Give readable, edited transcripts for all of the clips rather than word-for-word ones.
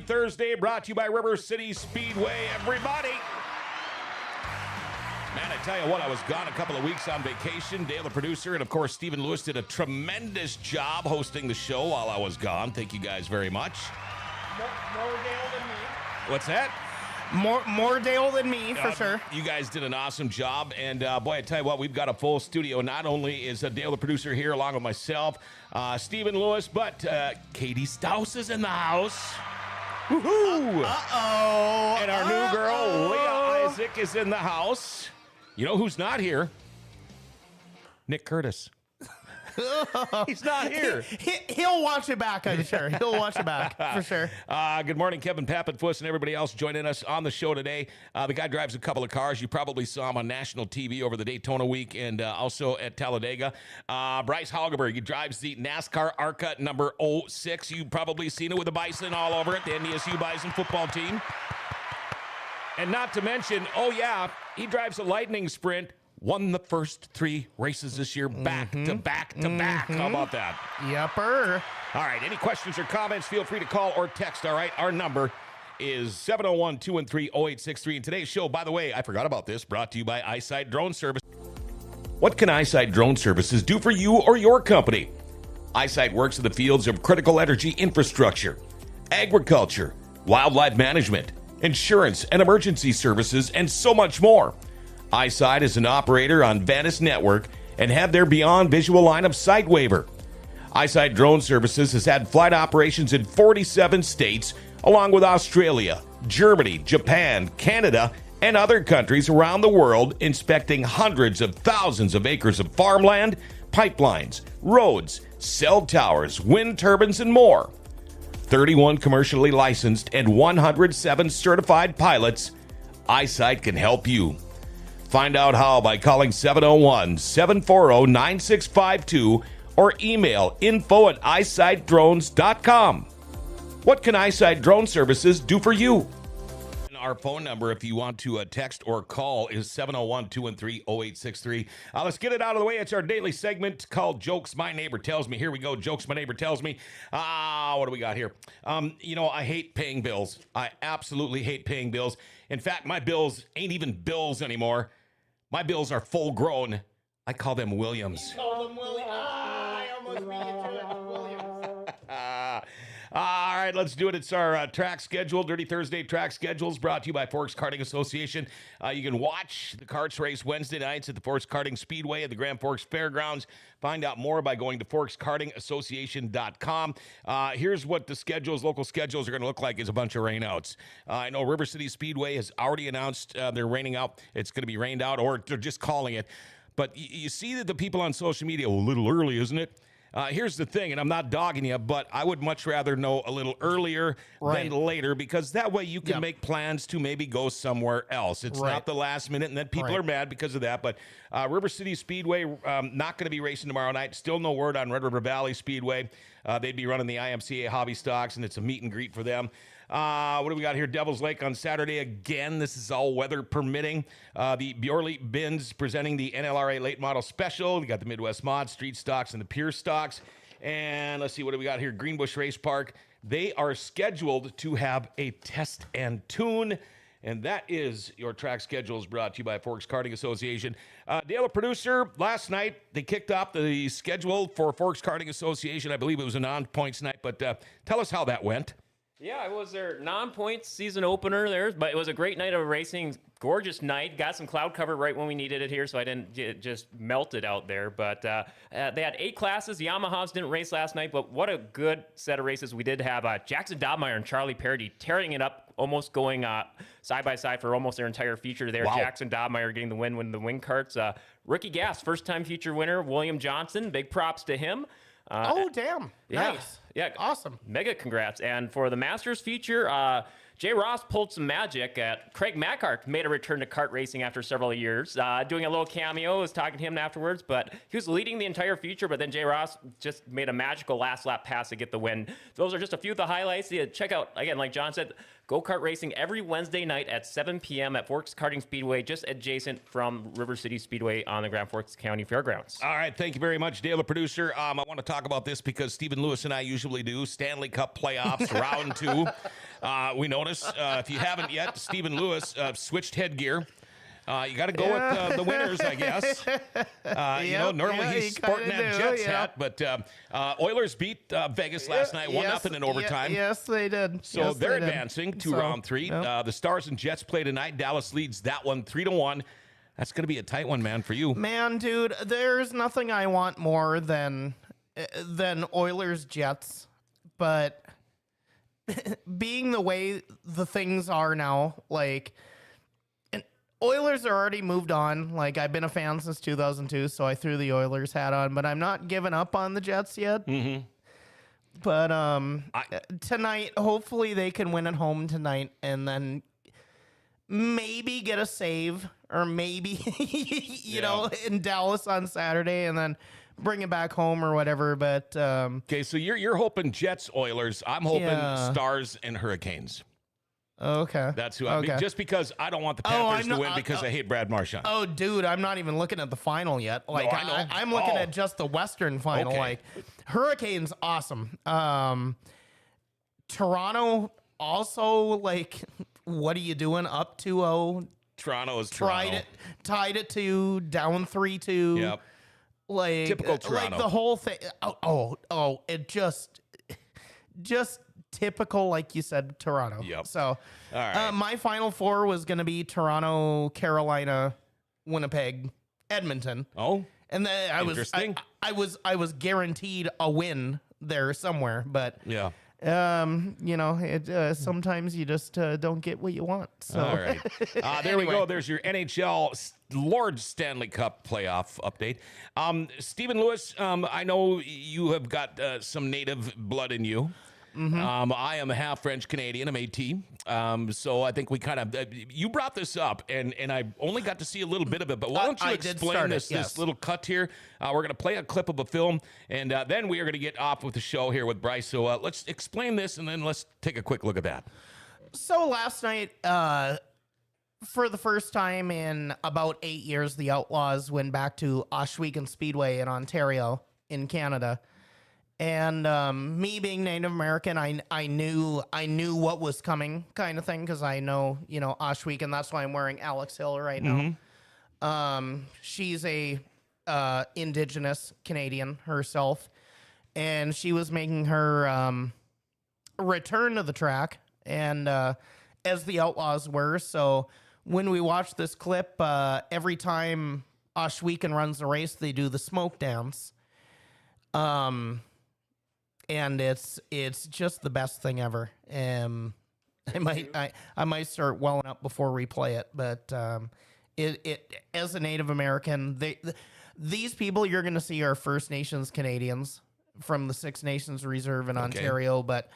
Dirty Thursday, brought to you by River City Speedway, everybody. Man, I tell you what, I was gone a couple of weeks on vacation. Dale, the producer, and of course, Stephen Lewis did a tremendous job hosting the show while I was gone. Thank you guys very much. More Dale than me. What's that? More Dale than me, for sure. You guys did an awesome job. And, boy, I tell you what, we've got a full studio. Not only is Dale, the producer, here along with myself, Stephen Lewis, but Katie Stouse is in the house. Woohoo! Uh-oh. And our new girl, Leah Isaac, is in the house. You know who's not here? Nick Curtis. He's not here. He'll watch it back, I'm sure. He'll watch it back, for sure. Good morning, Kevin Pappenfuss and everybody else joining us on the show today. The guy drives a couple of cars. You probably saw him on national TV over the Daytona week and also at Talladega. Bryce Haugeberg, he drives the NASCAR Arca number 06. You've probably seen it with the Bison all over it, the NDSU Bison football team. And not to mention, he drives a Lightning Sprint. Won the first 3 races this year, back to back to back. How about that? Yepper. All right, any questions or comments, feel free to call or text, all right? Our number is 701-213-0863. And today's show, by the way, I forgot about this, brought to you by Eyesight Drone Service. What can Eyesight Drone Services do for you or your company? Eyesight works in the fields of critical energy infrastructure, agriculture, wildlife management, insurance and emergency services, and so much more. Eyesight is an operator on Vantis Network and have their beyond visual line of sight waiver. Eyesight Drone Services has had flight operations in 47 states, along with Australia, Germany, Japan, Canada, and other countries around the world, inspecting hundreds of thousands of acres of farmland, pipelines, roads, cell towers, wind turbines, and more. 31 commercially licensed and 107 certified pilots. Eyesight can help you. Find out how by calling 701-740-9652 or email info@eyesightdrones.com. What can Eyesight Drone Services do for you? Our phone number, if you want to text or call, is 701-213-0863. Let's get it out of the way. It's our daily segment called Jokes My Neighbor Tells Me. Here we go. Jokes My Neighbor Tells Me. What do we got here? I hate paying bills. I absolutely hate paying bills. In fact, my bills ain't even bills anymore. My bills are full grown. I call them Williams. Call them Williams. I almost beat you to it, Williams. All right, let's do it. It's our track schedule, Dirty Thursday track schedules, brought to you by Forks Karting Association. You can watch the karts race Wednesday nights at the Forks Karting Speedway at the Grand Forks Fairgrounds. Find out more by going to forkskartingassociation.com. Here's what the local schedules are going to look like is a bunch of rainouts. I know River City Speedway has already announced they're raining out. It's going to be rained out, or they're just calling it. But you see that the people on social media, a little early, isn't it? Here's the thing, and I'm not dogging you, but I would much rather know a little earlier than later, because that way you can make plans to maybe go somewhere else. It's not the last minute, and then people are mad because of that. But River City Speedway, not going to be racing tomorrow night. Still no word on Red River Valley Speedway. They'd be running the IMCA Hobby Stocks, and it's a meet and greet for them. What do we got here? Devil's Lake on Saturday again. This is all weather permitting. The Bjorley Bins presenting the NLRA Late Model Special. We got the Midwest Mod, Street Stocks, and the Pure Stocks. And let's see, what do we got here? Greenbush Race Park. They are scheduled to have a test and tune. And that is your track schedules, brought to you by Forks Karting Association. Dale, producer, last night they kicked off the schedule for Forks Karting Association. I believe it was a non-points night, but tell us how that went. Yeah, it was their non-points season opener there, but it was a great night of racing. Gorgeous night. Got some cloud cover right when we needed it here, so I didn't just melt it out there. But they had 8 classes. The Yamahas didn't race last night, but what a good set of races we did have. Jackson Dobmeyer and Charlie Parody tearing it up, almost going side by side for almost their entire feature there. Wow. Jackson Dobmeyer getting the win with the wing carts. Ricky Gass, first-time feature winner. William Johnson, big props to him. Damn. Yeah. Nice. Yeah. Awesome. Mega congrats. And for the Masters feature, Jay Ross pulled some magic. Craig Macart made a return to kart racing after several years, doing a little cameo. I was talking to him afterwards, but he was leading the entire feature, but then Jay Ross just made a magical last lap pass to get the win. Those are just a few of the highlights. Yeah, check out, again, like John said, go-kart racing every Wednesday night at 7 p.m. at Forks Karting Speedway, just adjacent from River City Speedway on the Grand Forks County Fairgrounds. All right, thank you very much, Dale, the producer. I want to talk about this because Stephen Lewis and I usually do Stanley Cup playoffs, round 2. We notice, if you haven't yet, Stephen Lewis switched headgear. You got to go with the winners, I guess. You know, normally he's sporting that Jets hat, but Oilers beat Vegas last night, 1-0 in overtime. Yes, they did. So yes, they're they did. advancing to round 3. Yep. The Stars and Jets play tonight. Dallas leads that one 3-1. That's going to be a tight one, man, for you. Man, dude, there's nothing I want more than Oilers Jets, but being the way the things are now, like, and Oilers are already moved on. Like, I've been a fan since 2002, so I threw the Oilers hat on, but I'm not giving up on the Jets yet. Mm-hmm. But tonight, hopefully they can win at home tonight, and then maybe get a save, or maybe you know, in Dallas on Saturday, and then bring it back home or whatever. But okay, so you're hoping Jets, Oilers. I'm hoping Yeah. Stars and Hurricanes. okay, That's who I mean, just because I don't want the Panthers to win because I hate Brad Marchand. Oh, dude, I'm not even looking at the final yet. Like, I know. I'm looking at just the Western final. Okay. Like, Hurricanes, awesome. Toronto, also, like, what are you doing? Up 2-0. Toronto is Toronto. Tied it to down 3-2. Yep. Like, Typical Toronto. like the whole thing. It just typical, like you said, Toronto. Yep. So, All right. my final 4 was going to be Toronto, Carolina, Winnipeg, Edmonton. Oh, And then Interesting. I was guaranteed a win there somewhere, but yeah. you know, it sometimes you just don't get what you want. So All right. There we Anyway. go. There's your NHL Lord Stanley Cup playoff update. Stephen Lewis, I know you have got some native blood in you. Mm-hmm. I am half French Canadian. I'm AT. So I think we kind of you brought this up, and I only got to see a little bit of it. But why don't you I did explain start it, this yes. little cut here? We're going to play a clip of a film, and then we are going to get off with the show here with Bryce. So let's explain this, and then let's take a quick look at that. So last night, for the first time in about 8 years, the Outlaws went back to Ohsweken Speedway in Ontario, in Canada. And me being Native American, I knew what was coming, kind of thing, because I know, you know, Ohsweken. That's why I'm wearing Alex Hill right now. She's a Indigenous Canadian herself, and she was making her return to the track, and as the Outlaws were. So when we watch this clip, every time Ohsweken runs a race, they do the smoke dance. And it's just the best thing ever. I might start welling up before we play it, but it as a Native American, these people you're going to see are First Nations Canadians from the Six Nations Reserve in Ontario, but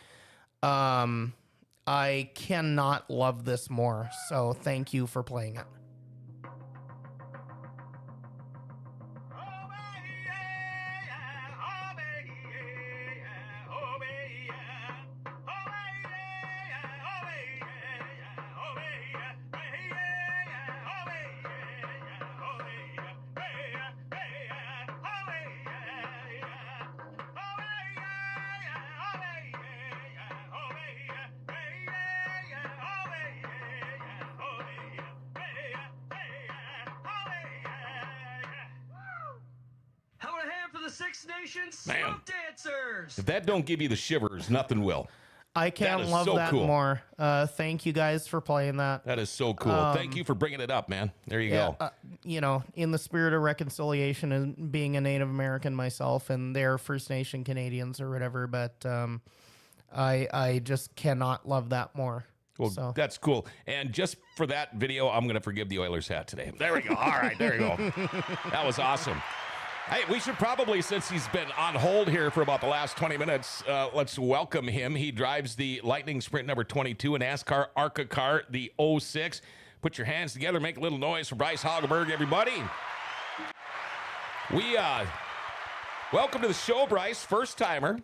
I cannot love this more. So thank you for playing it. Six Nations Man. Smoke Dancers. If that don't give you the shivers, nothing will. I can't is love so that cool. more. Thank you guys for playing that. That is so cool. Thank you for bringing it up, man. There you go. You know, in the spirit of reconciliation and being a Native American myself, and they're First Nation Canadians or whatever, but I just cannot love that more. Well, So that's cool. And just for that video, I'm going to forgive the Oilers hat today. There we go. All right, there you go. That was awesome. Hey, we should probably, since he's been on hold here for about the last 20 minutes, let's welcome him. He drives the Lightning Sprint number 22, a NASCAR Arca car, the 06. Put your hands together, make a little noise for Bryce Haugeberg, everybody. We welcome to the show, Bryce, first timer.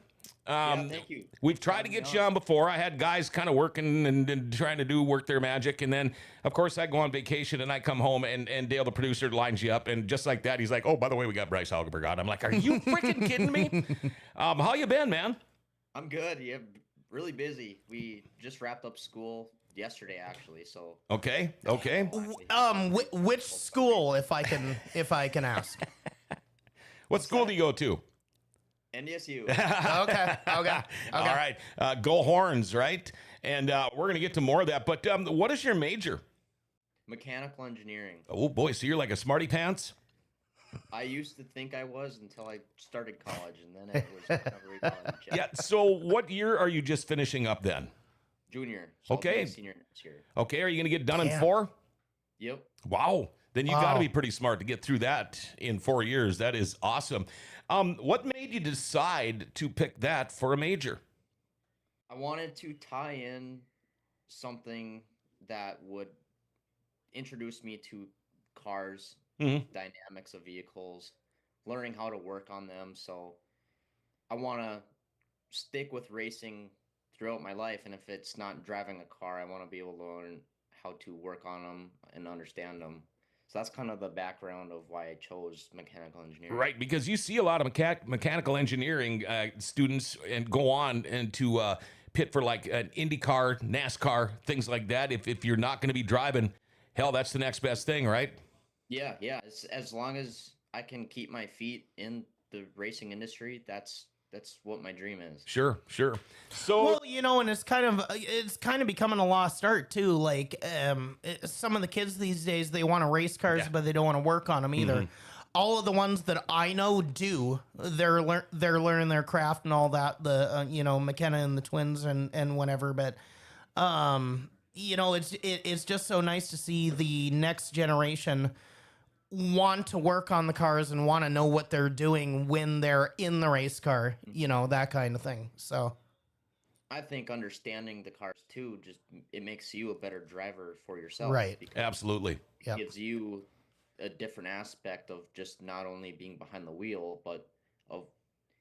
Thank you. We've tried to get you on before. I had guys kind of working and trying to work their magic. And then, of course, I go on vacation and I come home and Dale, the producer, lines you up. And just like that, he's like, oh, by the way, we got Bryce Haugeberg on. I'm like, are you freaking kidding me? How you been, man? I'm good. Yeah, really busy. We just wrapped up school yesterday, actually. So Okay. Which school, if I can ask? What school do you go to? NDSU. Okay. All right. Go Horns, right? And we're going to get to more of that. But what is your major? Mechanical engineering. Oh, boy. So you're like a smarty pants? I used to think I was until I started college, and then it was recovery college. Yeah. So what year are you just finishing up then? Junior. So I'll be Okay. a senior next year. Okay. Are you going to get done in Damn. 4? Yep. Wow. Then you got to Wow. be pretty smart to get through that in 4 years. That is awesome. What made you decide to pick that for a major? I wanted to tie in something that would introduce me to cars, Mhm. dynamics of vehicles, learning how to work on them. So I want to stick with racing throughout my life. And if it's not driving a car, I want to be able to learn how to work on them and understand them. So that's kind of the background of why I chose mechanical engineering. Right, because you see a lot of mechanical engineering students and go on and to pit for like an IndyCar, NASCAR, things like that. If you're not going to be driving, hell, that's the next best thing, right? Yeah. As long as I can keep my feet in the racing industry, that's what my dream is. Sure. So, Well, and it's kind of becoming a lost art too. Like some of the kids these days, they want to race cars, but they don't want to work on them either. All of the ones that I know do, they're learning their craft and all that. The McKenna and the twins and whatever. But it's just so nice to see the next generation want to work on the cars and want to know what they're doing when they're in the race car, that kind of thing. So I think understanding the cars too, just it makes you a better driver for yourself. Right. Because absolutely. Yep. it gives you a different aspect of just not only being behind the wheel, but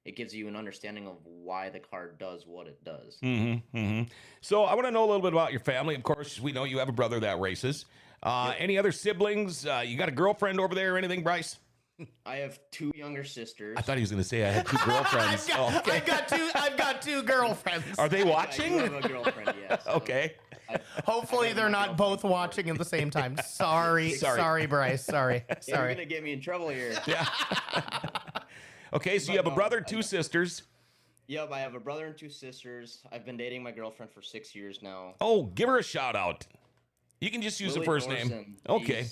it gives you an understanding of why the car does what it does. So I want to know a little bit about your family. Of course, we know you have a brother that races. Any other siblings? You got a girlfriend over there or anything, Bryce? I have 2 younger sisters. I thought he was going to say I had 2 girlfriends. I've got two girlfriends. Are they I do watching? have a girlfriend, yes. Okay. Hopefully they're not both watching at the same time. Sorry, Bryce. Sorry. You're gonna get me in trouble here. Yeah. Okay, so you have a brother, 2 sisters. Yep, I have a brother and 2 sisters. I've been dating my girlfriend for 6 years now. Oh, give her a shout out. You can just use the Lily first Thorson. name. Okay.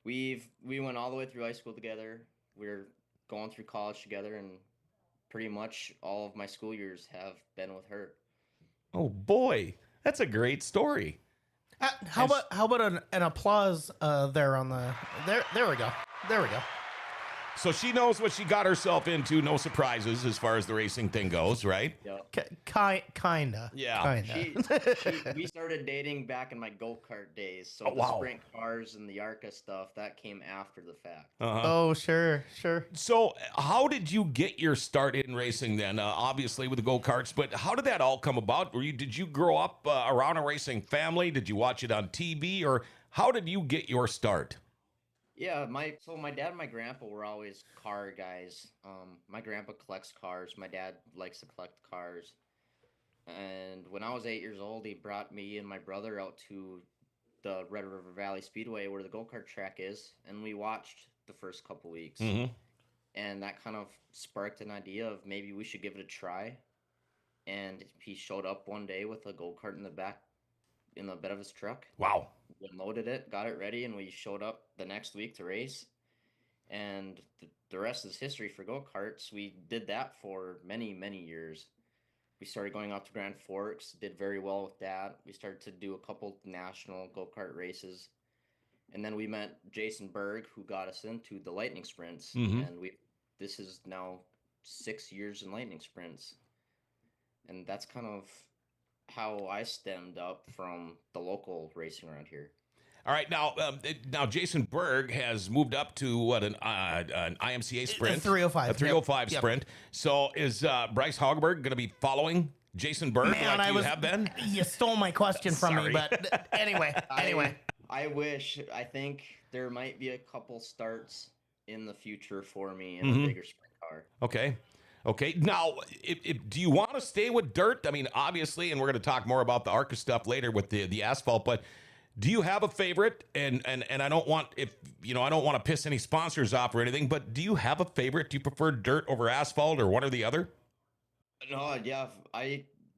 We went all the way through high school together. We're going through college together, and pretty much all of my school years have been with her. Oh boy, that's a great story. How about an applause there on the there we go. So she knows what she got herself into. No surprises as far as the racing thing goes, right? Yep. Kinda. Yeah. We started dating back in my go-kart days. So Oh, wow. the sprint cars and the Arca stuff, that came after the fact. Oh, sure. So how did you get your start in racing then? Obviously with the go-karts, but how did that all come about? Did you grow up around a racing family? Did you watch it on TV? Or how did you get your start? Yeah, my dad and my grandpa were always car guys. My grandpa collects cars. My dad likes to collect cars. And when I was 8 years old, he brought me and my brother out to the Red River Valley Speedway where the go-kart track is, and we watched the first couple weeks. And that kind of sparked an idea of maybe we should give it a try. And he showed up one day with a go-kart in the bed of his truck. Wow. We unloaded it, got it ready, and we showed up the next week to race. And the rest is history for go-karts. We did that for many, many years. We started going out to Grand Forks, did very well with that. We started to do a couple national go-kart races. And then we met Jason Berg, who got us into the lightning sprints. And this is now 6 years in lightning sprints. And that's kind of how I stemmed up from the local racing around here. All right, now Jason Berg has moved up to what an IMCA sprint, A 305. a 305 Yep. sprint. So is Bryce Haugeberg going to be following Jason Berg Man, like you have been? You stole my question from me, Sorry. but anyway. I wish. I think there might be a couple starts in the future for me in a bigger sprint car. Okay. Now, do you want to stay with dirt? I mean, obviously, and we're going to talk more about the Arca stuff later with the asphalt, but do you have a favorite? And I don't want I don't want to piss any sponsors off or anything, but do you have a favorite? Do you prefer dirt over asphalt or one or the other? No, yeah,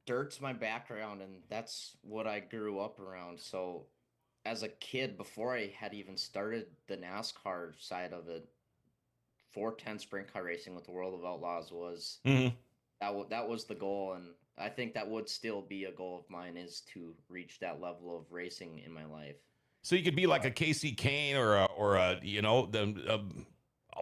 dirt's my background, and that's what I grew up around. So, as a kid, before I had even started the NASCAR side of it, 410 sprint car racing with the World of Outlaws was that was the goal, and I think that would still be a goal of mine, is to reach that level of racing in my life. So you could be like a Casey Kane or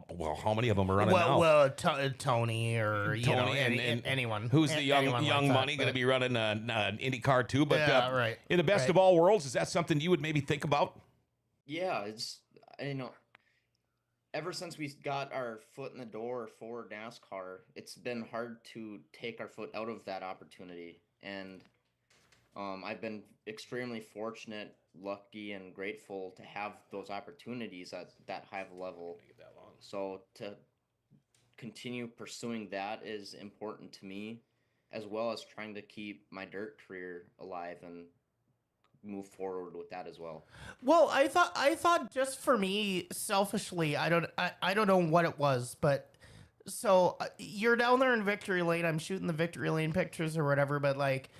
well, how many of them are running now? Well, Tony or and anyone. Who's the young like money going to be running an IndyCar too? But right. In the best of all worlds, is that something you would maybe think about? Yeah, it's ever since we got our foot in the door for NASCAR, it's been hard to take our foot out of that opportunity. And I've been extremely fortunate, lucky, and grateful to have those opportunities at that high of a level. So to continue pursuing that is important to me, as well as trying to keep my dirt career alive and move forward with that as well. Well, I thought just for me, selfishly, I don't know what it was, but so you're down there in Victory Lane. I'm shooting the Victory Lane pictures or whatever, but like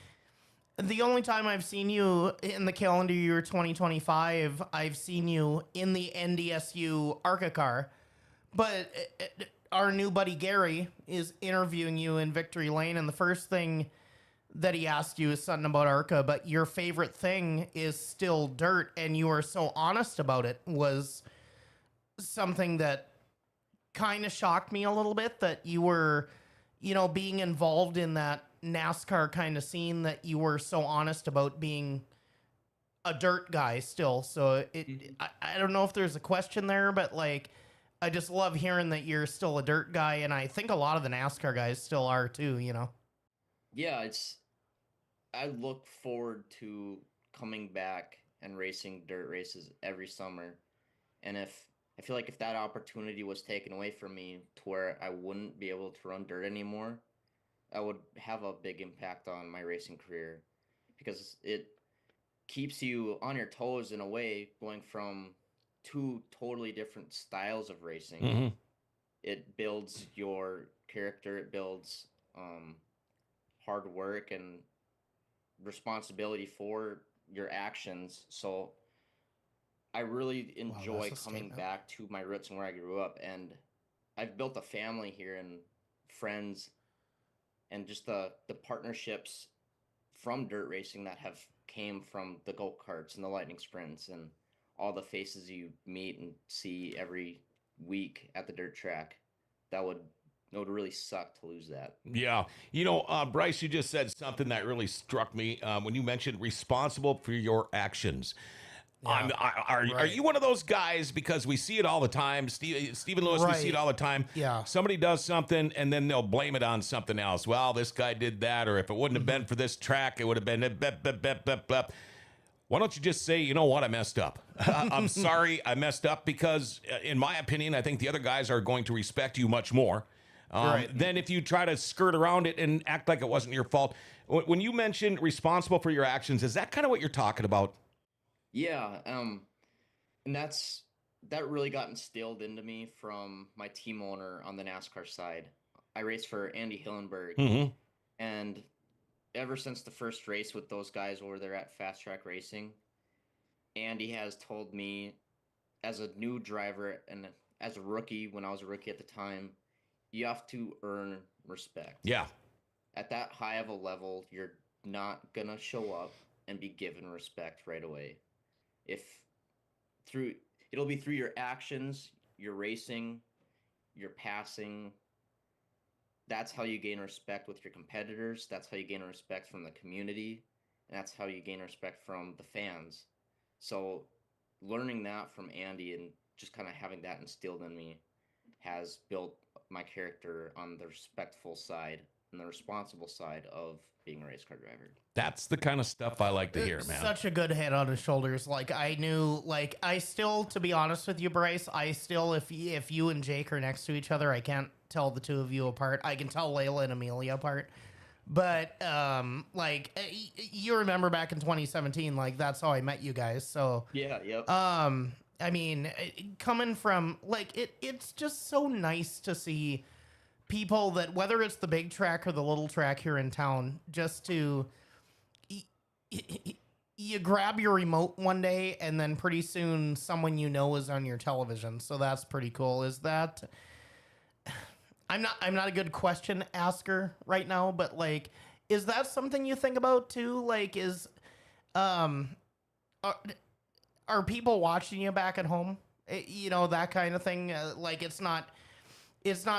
the only time I've seen you in the calendar year 2025, I've seen you in the NDSU Arca car. But our new buddy Gary is interviewing you in Victory Lane, and the first thing that he asked you is something about Arca, but your favorite thing is still dirt, and you are so honest about it, was something that kind of shocked me a little bit, that you were, being involved in that NASCAR kind of scene, that you were so honest about being a dirt guy still. So I don't know if there's a question there, but like, I just love hearing that you're still a dirt guy, and I think a lot of the NASCAR guys still are too, Yeah, I look forward to coming back and racing dirt races every summer. And I feel like if that opportunity was taken away from me to where I wouldn't be able to run dirt anymore, that would have a big impact on my racing career, because it keeps you on your toes in a way, going from two totally different styles of racing. It builds your character, it builds hard work and responsibility for your actions. So I really enjoy coming back to my roots and where I grew up, and I've built a family here and friends, and just the partnerships from dirt racing that have came from the go-karts and the lightning sprints and all the faces you meet and see every week at the dirt track. It would really suck to lose that. Yeah. Bryce, you just said something that really struck me when you mentioned responsible for your actions. Yeah. Are you one of those guys, because we see it all the time, Stephen Lewis, we see it all the time. Yeah. Somebody does something and then they'll blame it on something else. Well, this guy did that, or if it wouldn't have been for this track, it would have been blah. Why don't you just say, you know what, I messed up. I'm sorry I messed up, because in my opinion, I think the other guys are going to respect you much more than if you try to skirt around it and act like it wasn't your fault. When you mentioned responsible for your actions, is that kind of what you're talking about? Yeah, and that really got instilled into me from my team owner on the NASCAR side. I raced for Andy Hillenberg, and ever since the first race with those guys over there at Fast Track Racing, Andy has told me, as a new driver and as a rookie, when I was a rookie at the time, you have to earn respect. Yeah. At that high of a level, you're not gonna show up and be given respect right away. It'll be through your actions, your racing, your passing. That's how you gain respect with your competitors. That's how you gain respect from the community. And that's how you gain respect from the fans. So learning that from Andy and just kind of having that instilled in me has built my character on the respectful side and the responsible side of being a race car driver. That's the kind of stuff I like to hear, man. Such a good head on his shoulders. Like I knew, like I still, to be honest with you, Bryce, I still, if you and Jake are next to each other, I can't tell the two of you apart. I can tell Layla and Amelia apart. But you remember back in 2017, like that's how I met you guys. So Yeah, yep. I mean, coming from like it's just so nice to see people that, whether it's the big track or the little track here in town, just to you grab your remote one day and then pretty soon someone you know is on your television. So that's pretty cool. Is that I'm not a good question asker right now, but like, is that something you think about too? Like, are people watching you back at home? You know, that kind of thing. Like, it's not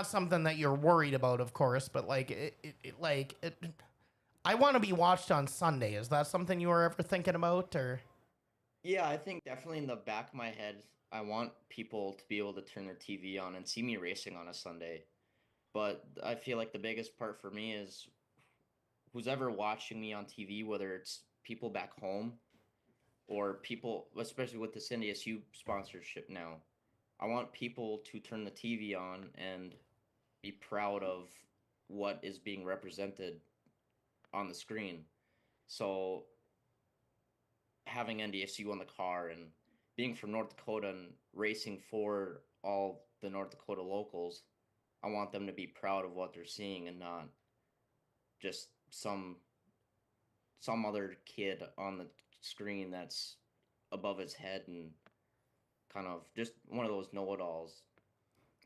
something that you're worried about, of course, but like, I want to be watched on Sunday. Is that something you were ever thinking about, or? Yeah, I think definitely in the back of my head, I want people to be able to turn their TV on and see me racing on a Sunday. But I feel like the biggest part for me is who's ever watching me on TV, whether it's people back home or people, especially with this NDSU sponsorship now, I want people to turn the TV on and be proud of what is being represented on the screen. So having NDSU on the car and being from North Dakota and racing for all the North Dakota locals, I want them to be proud of what they're seeing and not just some other kid on the screen that's above his head and kind of just one of those know-it-alls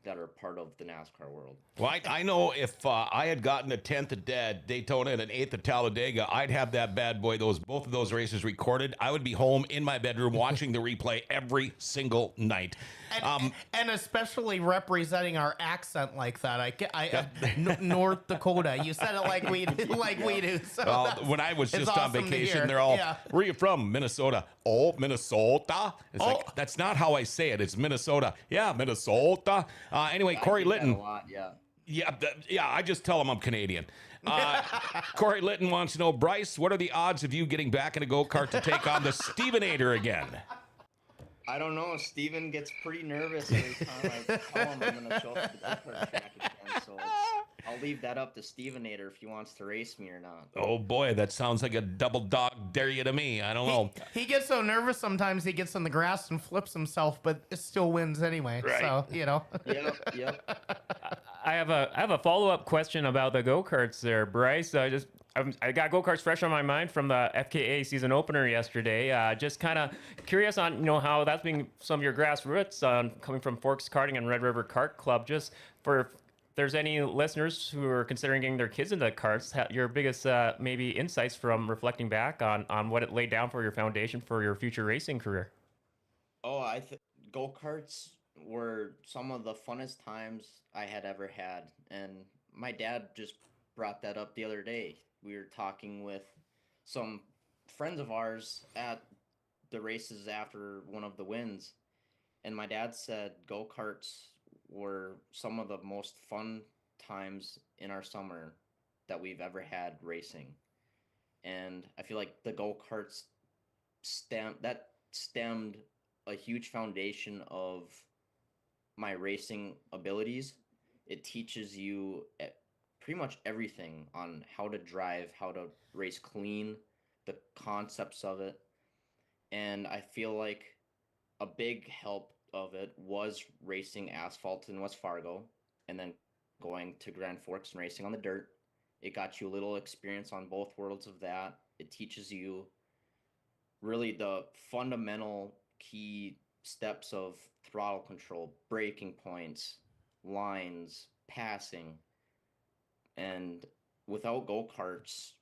that are part of the NASCAR world. Well, I know if I had gotten a 10th at Daytona and an 8th at Talladega, I'd have that bad boy, both of those races recorded. I would be home in my bedroom watching the replay every single night. And especially representing our accent like that. North Dakota. You said it like we do. So when I was just on awesome to vacation, hear. they're all, Yeah. where are you from? Minnesota. Oh, Minnesota. It's like, that's not how I say it. It's Minnesota. Yeah, Minnesota. Anyway, Corey I do that Litton. a lot, yeah. Yeah, I just tell him I'm Canadian. Corey Litton wants to know, Bryce, what are the odds of you getting back in a go-kart to take on the Stevenator again? I don't know. Steven gets pretty nervous every time I tell him I'm going to show up to the go-kart track again, so I'll leave that up to Stevenator if he wants to race me or not. Oh, boy, that sounds like a double dog dare you to me. I don't know. He gets so nervous sometimes he gets on the grass and flips himself, but it still wins anyway. Right. So, you know. Yep. I have a follow-up question about the go-karts there, Bryce. I got go-karts fresh on my mind from the FKA season opener yesterday. Just kind of curious on, how that's being some of your grassroots coming from Forks Karting and Red River Kart Club. Just for if there's any listeners who are considering getting their kids into karts, your biggest maybe insights from reflecting back on what it laid down for your foundation for your future racing career. Oh, go-karts were some of the funnest times I had ever had. And my dad just brought that up the other day. We were talking with some friends of ours at the races after one of the wins. And my dad said go-karts were some of the most fun times in our summer that we've ever had racing. And I feel like the go-karts stemmed a huge foundation of my racing abilities. It teaches you pretty much everything on how to drive, how to race clean, the concepts of it. And I feel like a big help of it was racing asphalt in West Fargo and then going to Grand Forks and racing on the dirt. It got you a little experience on both worlds of that. It teaches you really the fundamental key steps of throttle control, braking points, lines, passing. And without go-karts,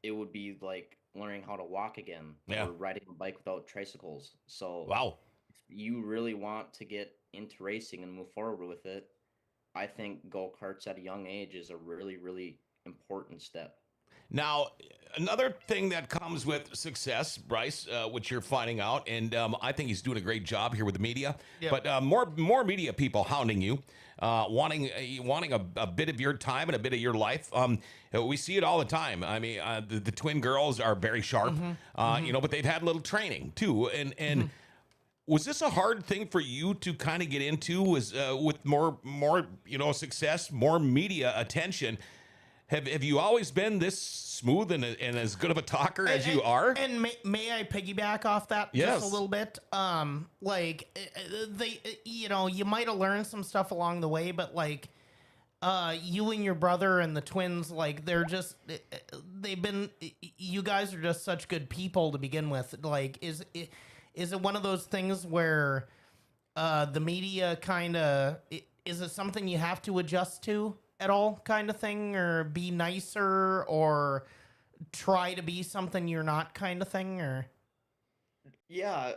it would be like learning how to walk again, Yeah. or riding a bike without tricycles. So Wow. if you really want to get into racing and move forward with it, I think go-karts at a young age is a really, really important step. Now, another thing that comes with success, Bryce, which you're finding out, and I think he's doing a great job here with the media. Yep. But more media people hounding you, wanting a bit of your time and a bit of your life. We see it all the time. I mean, the twin girls are very sharp, but they've had a little training too, and. Was this a hard thing for you to kind of get into? Was with more success, more media attention? Have you always been this smooth and as good of a talker as you are? And may I piggyback off that Yes. just a little bit? You might have learned some stuff along the way, but you and your brother and the twins, you guys are just such good people to begin with. Is it one of those things where the media is it something you have to adjust to at all, kind of thing, or be nicer, or try to be something you're not, kind of thing, or? Yeah,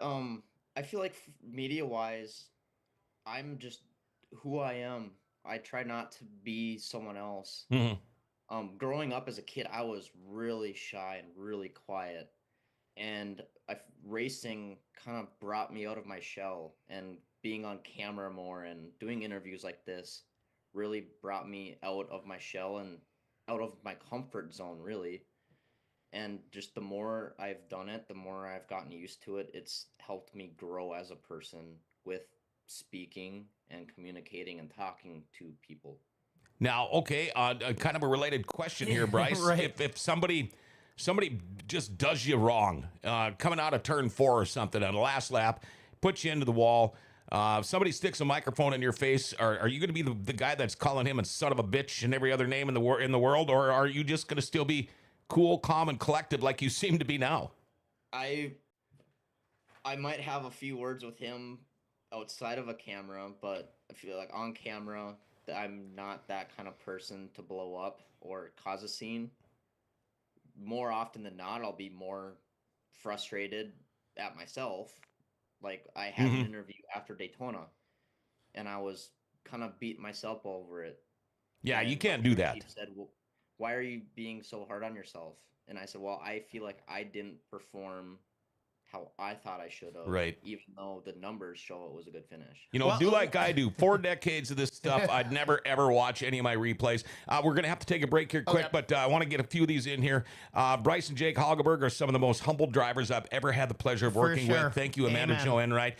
I feel like media-wise, I'm just who I am. I try not to be someone else. Growing up as a kid, I was really shy and really quiet. And racing kind of brought me out of my shell, and being on camera more and doing interviews like this really brought me out of my shell and out of my comfort zone, really. And just the more I've done it, the more I've gotten used to it. It's helped me grow as a person with speaking and communicating and talking to people. Now, okay, kind of a related question here, Bryce. Right. If somebody just does you wrong, coming out of turn 4 or something on the last lap, puts you into the wall, somebody sticks a microphone in your face, are you going to be the guy that's calling him a son of a bitch and every other name in the world, or are you just going to still be cool, calm, and collected like you seem to be now? I might have a few words with him outside of a camera, but I feel like on camera, I'm not that kind of person to blow up or cause a scene. More often than not, I'll be more frustrated at myself. Like, I had an interview after Daytona, and I was kind of beating myself over it. Yeah, And you can't my do crew that. chief said, well, why are you being so hard on yourself? And I said, well, I feel like I didn't perform how I thought I should have. Right. Even though the numbers show it was a good finish. Do like I do. 4 decades of this stuff. I'd never, ever watch any of my replays. We're going to have to take a break here quick, but I want to get a few of these in here. Bryce and Jake Haugeberg are some of the most humble drivers I've ever had the pleasure of working sure. with. Thank you, Amanda Amen. Jo Enright.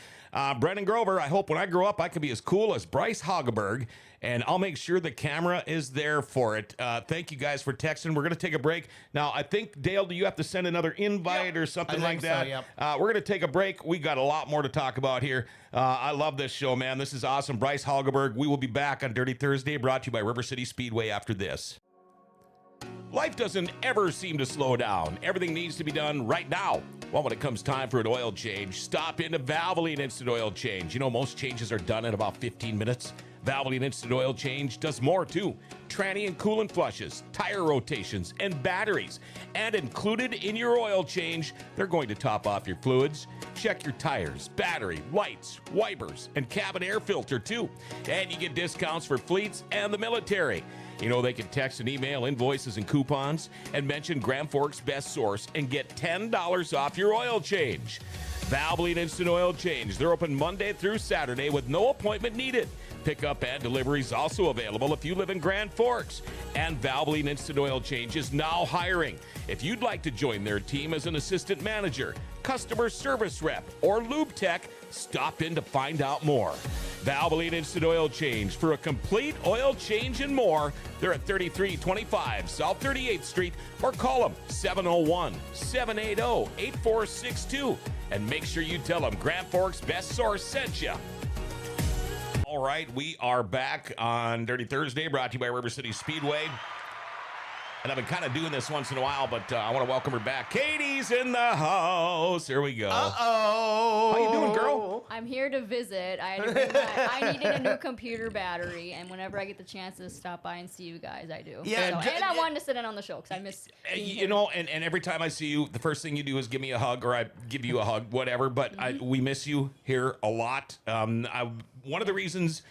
Brendan Grover, I hope when I grow up, I can be as cool as Bryce Haugeberg, and I'll make sure the camera is there for it. Thank you guys for texting. We're going to take a break. Now, I think, Dale, do you have to send another invite or something like think so, that? yep. We're going to take a break. We got a lot more to talk about here. I love this show, man. This is awesome. Bryce Haugeberg. We will be back on Dirty Thursday, brought to you by River City Speedway after this. Life doesn't ever seem to slow down. Everything needs to be done right now. Well, when it comes time for an oil change, stop into Valvoline Instant Oil Change. Most changes are done in about 15 minutes. Valvoline Instant Oil Change does more too. Tranny and coolant flushes, tire rotations, and batteries. And included in your oil change, they're going to top off your fluids. Check your tires, battery, lights, wipers, and cabin air filter too. And you get discounts for fleets and the military. They can text and email invoices and coupons and mention Grand Forks Best Source and get $10 off your oil change. Valvoline Instant Oil Change. They're open Monday through Saturday with no appointment needed. Pickup and delivery is also available if you live in Grand Forks. And Valvoline Instant Oil Change is now hiring. If you'd like to join their team as an assistant manager, customer service rep, or lube tech, stop in to find out more. Valvoline Instant Oil Change for a complete oil change and more. They're at 3325 South 38th Street, or call them 701-780-8462. And make sure you tell them Grand Forks Best Source sent you. All right, we are back on Dirty Thursday, brought to you by River City Speedway. And I've been kind of doing this once in a while, but I want to welcome her back. Katie's in the house. Here we go. Uh-oh. How you doing, girl? I'm here to visit. I needed a new computer battery, and whenever I get the chance to stop by and see you guys, I do. Yeah, So, and I wanted to sit in on the show because I miss being here. And every time I see you, the first thing you do is give me a hug, or I give you a hug, whatever. But we miss you here a lot. One of the reasons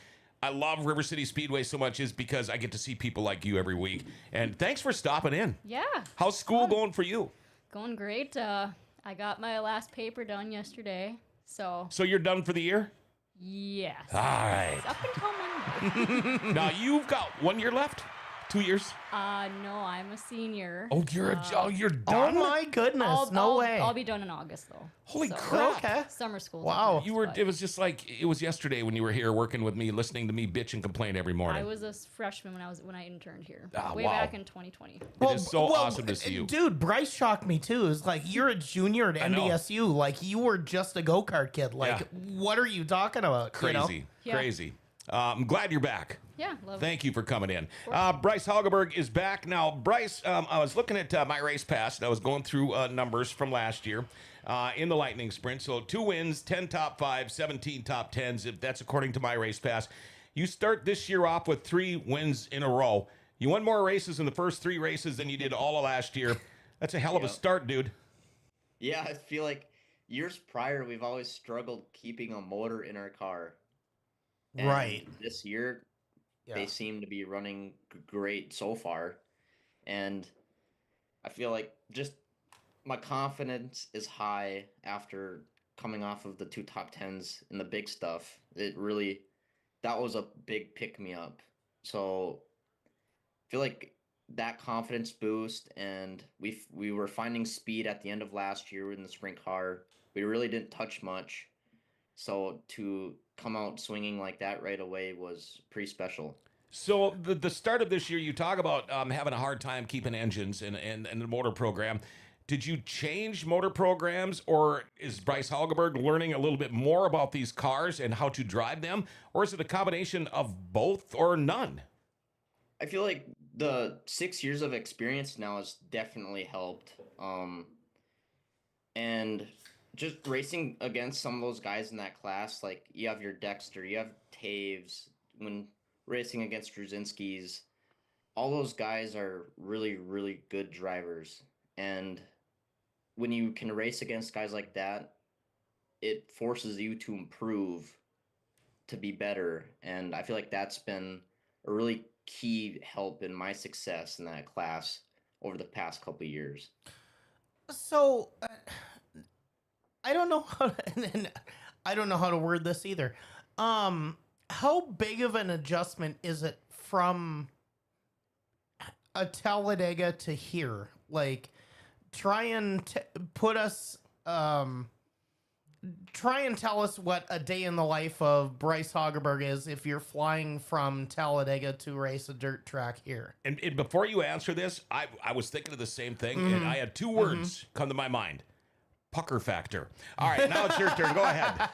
I love River City Speedway so much is because I get to see people like you every week. And thanks for stopping in. Yeah. How's school going for you? Going great. I got my last paper done yesterday. So, So you're done for the year? yes. All right. Up until Monday. Now you've got 1 year left? 2 years? No, I'm a senior. Oh, you're Oh done? my goodness! No way. I'll be done in August, though. Holy So, crap. Okay. Summer school. Wow. You were. It was just like it was yesterday when you were here working with me, listening to me bitch and complain every morning. I was a freshman when I interned here. Ah, way wow. back in 2020. It is so awesome to see you. Dude, Bryce shocked me too. It's like you're a junior at know. NDSU. Like you were just a go-kart kid. Like Yeah. what are you talking about? you know? Crazy, Yeah. crazy. I'm glad you're back. Yeah, love it. Thank you for coming in. Bryce Haugeberg is back. Now, Bryce, I was looking at my race pass, and I was going through numbers from last year in the Lightning Sprint. So 2 wins, 10 top 5, 17 top 10s, if that's according to my race pass. You start this year off with 3 wins in a row. You won more races in the first 3 races than you did all of last year. That's a hell of a Yep. start, dude. Yeah, I feel like years prior, we've always struggled keeping a motor in our car. And Right. This year, Yeah. they seem to be running great so far. And I feel like just my confidence is high after coming off of the 2 top 10s in the big stuff. That was a big pick me up. So I feel like that confidence boost, and we were finding speed at the end of last year in the sprint car. We really didn't touch much. So to come out swinging like that right away was pretty special. So the start of this year, you talk about having a hard time keeping engines and the motor program. Did you change motor programs, or is Bryce Haugeberg learning a little bit more about these cars and how to drive them, or is it a combination of both or none? I feel like the 6 years of experience now has definitely helped. And just racing against some of those guys in that class, like you have your Dexter, you have Taves, when racing against Drzinski's, all those guys are really, really good drivers. And when you can race against guys like that, it forces you to improve, to be better. And I feel like that's been a really key help in my success in that class over the past couple of years. So I don't know how to, and I don't know how to word this either. How big of an adjustment is it from a Talladega to here? Like, try and put us, try and tell us what a day in the life of Bryce Haugeberg is if you're flying from Talladega to race a dirt track here. And before you answer this, I was thinking of the same thing, and I had 2 words come to my mind. Pucker factor. All right, now it's your turn. Go ahead.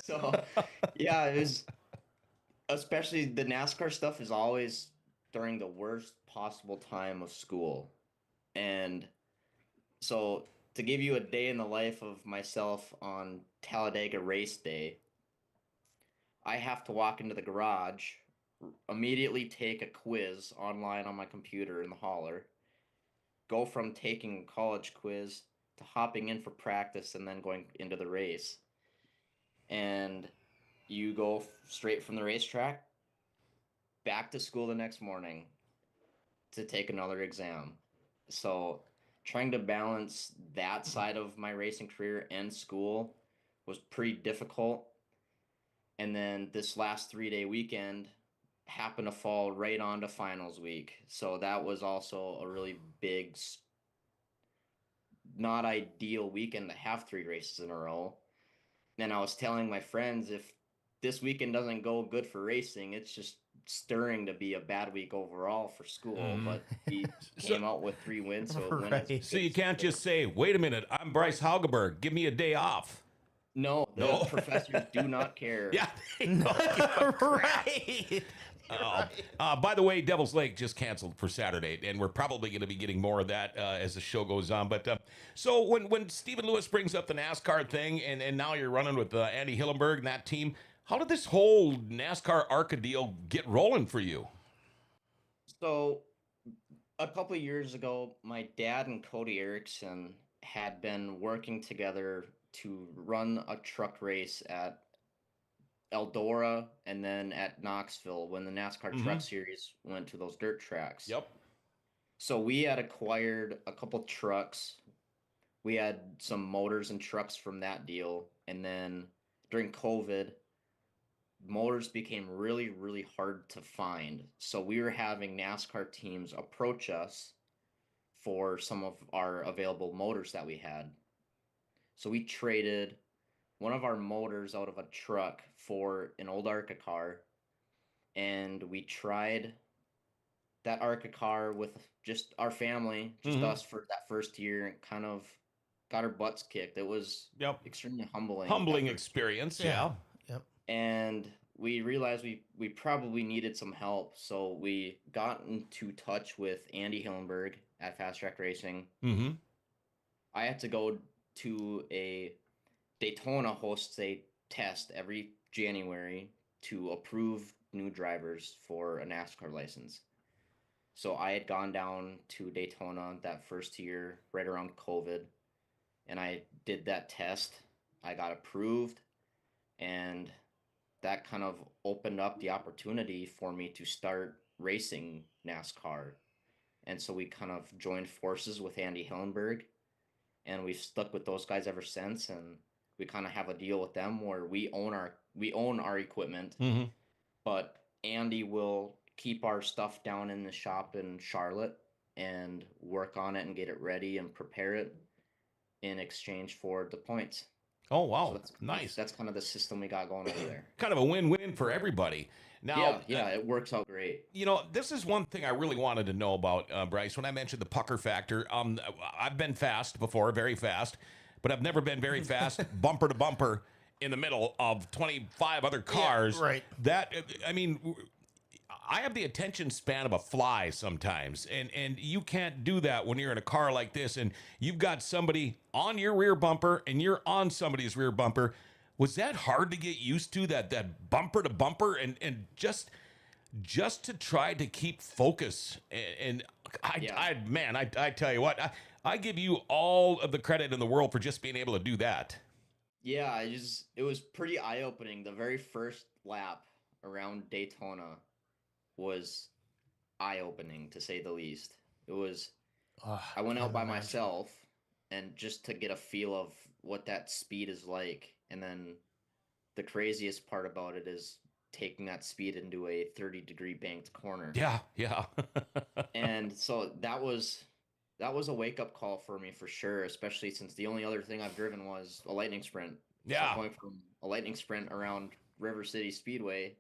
So, yeah, it was, especially the NASCAR stuff is always during the worst possible time of school. And so to give you a day in the life of myself on Talladega race day, I have to walk into the garage, immediately take a quiz online on my computer in the hauler, go from taking a college quiz to hopping in for practice and then going into the race. And you go straight from the racetrack back to school the next morning to take another exam. So trying to balance that side of my racing career and school was pretty difficult. And then this last 3-day weekend happened to fall right onto finals week. So that was also a really big, not ideal weekend to have 3 races in a row. And I was telling my friends, if this weekend doesn't go good for racing, it's just stirring to be a bad week overall for school. But we came out with 3 wins, so it Right. went. So you can't just say, wait a minute, I'm Bryce Haugeberg. Give me a day off. No, the professors do not care. Yeah. they know. Right. By the way, Devil's Lake just canceled for Saturday, and we're probably going to be getting more of that as the show goes on. But so when Stephen Lewis brings up the NASCAR thing, and now you're running with Andy Hillenberg and that team, how did this whole NASCAR Arca deal get rolling for you? So a couple of years ago, my dad and Cody Erickson had been working together to run a truck race at Eldora, and then at Knoxville when the NASCAR Truck Series went to those dirt tracks. Yep. So we had acquired a couple trucks. We had some motors and trucks from that deal. And then during COVID, motors became really, really hard to find. So we were having NASCAR teams approach us for some of our available motors that we had. So we traded one of our motors out of a truck for an old Arca car. And we tried that Arca car with just our family, just us for that first year, and kind of got our butts kicked. It was extremely humbling. Humbling experience. Yeah. Yep. And we realized we probably needed some help. So we got into touch with Andy Hillenberg at Fast Track Racing. Mm-hmm. I had to go to a Daytona hosts a test every January to approve new drivers for a NASCAR license. So I had gone down to Daytona that first year, right around COVID, and I did that test. I got approved, and that kind of opened up the opportunity for me to start racing NASCAR. And so we kind of joined forces with Andy Hillenberg, and we've stuck with those guys ever since. And we kind of have a deal with them where we own our equipment, but Andy will keep our stuff down in the shop in Charlotte and work on it and get it ready and prepare it in exchange for the points. Oh, wow. So that's nice. That's kind of the system we got going over there. Kind of a win-win for everybody. Now, Yeah, it works out great. You know, this is one thing I really wanted to know about, Bryce. When I mentioned the pucker factor, I've been fast before, very fast, but I've never been very fast bumper to bumper in the middle of 25 other cars. Yeah, right. That, I mean, I have the attention span of a fly sometimes, and you can't do that when you're in a car like this, and you've got somebody on your rear bumper, and you're on somebody's rear bumper. Was that hard to get used to, that bumper to bumper, and just to try to keep focus? And I tell you what, I give you all of the credit in the world for just being able to do that. Yeah, it was pretty eye-opening. The very first lap around Daytona was eye-opening, to say the least. It was, I went out by myself, and just to get a feel of what that speed is like. And then the craziest part about it is taking that speed into a 30-degree banked corner. Yeah. And so that was a wake-up call for me for sure, especially since the only other thing I've driven was a lightning sprint. Yeah. So going from a lightning sprint around River City Speedway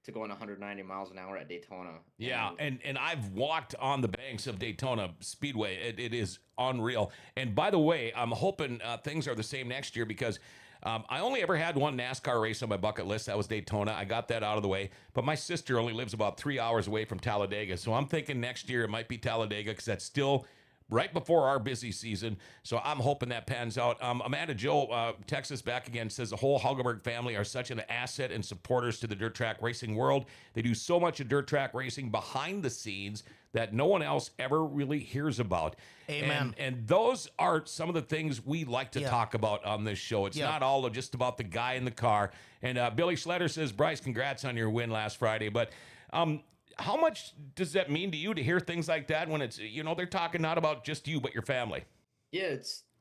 to going 190 miles an hour at Daytona. Yeah, and I've walked on the banks of Daytona Speedway. It is unreal. And by the way, I'm hoping things are the same next year, because I only ever had one NASCAR race on my bucket list. That was Daytona. I got that out of the way. But my sister only lives about 3 hours away from Talladega. So I'm thinking next year it might be Talladega, because that's still right before our busy season. So I'm hoping that pans out. Amanda Joe texts us back again, says the whole Haugeberg family are such an asset and supporters to the dirt track racing world. They do so much of dirt track racing behind the scenes that no one else ever really hears about. Amen. And those are some of the things we like to talk about on this show. It's not all just about the guy in the car. And Billy Schletter says, Bryce, congrats on your win last Friday. But how much does that mean to you to hear things like that when it's, they're talking not about just you, but your family? Yeah,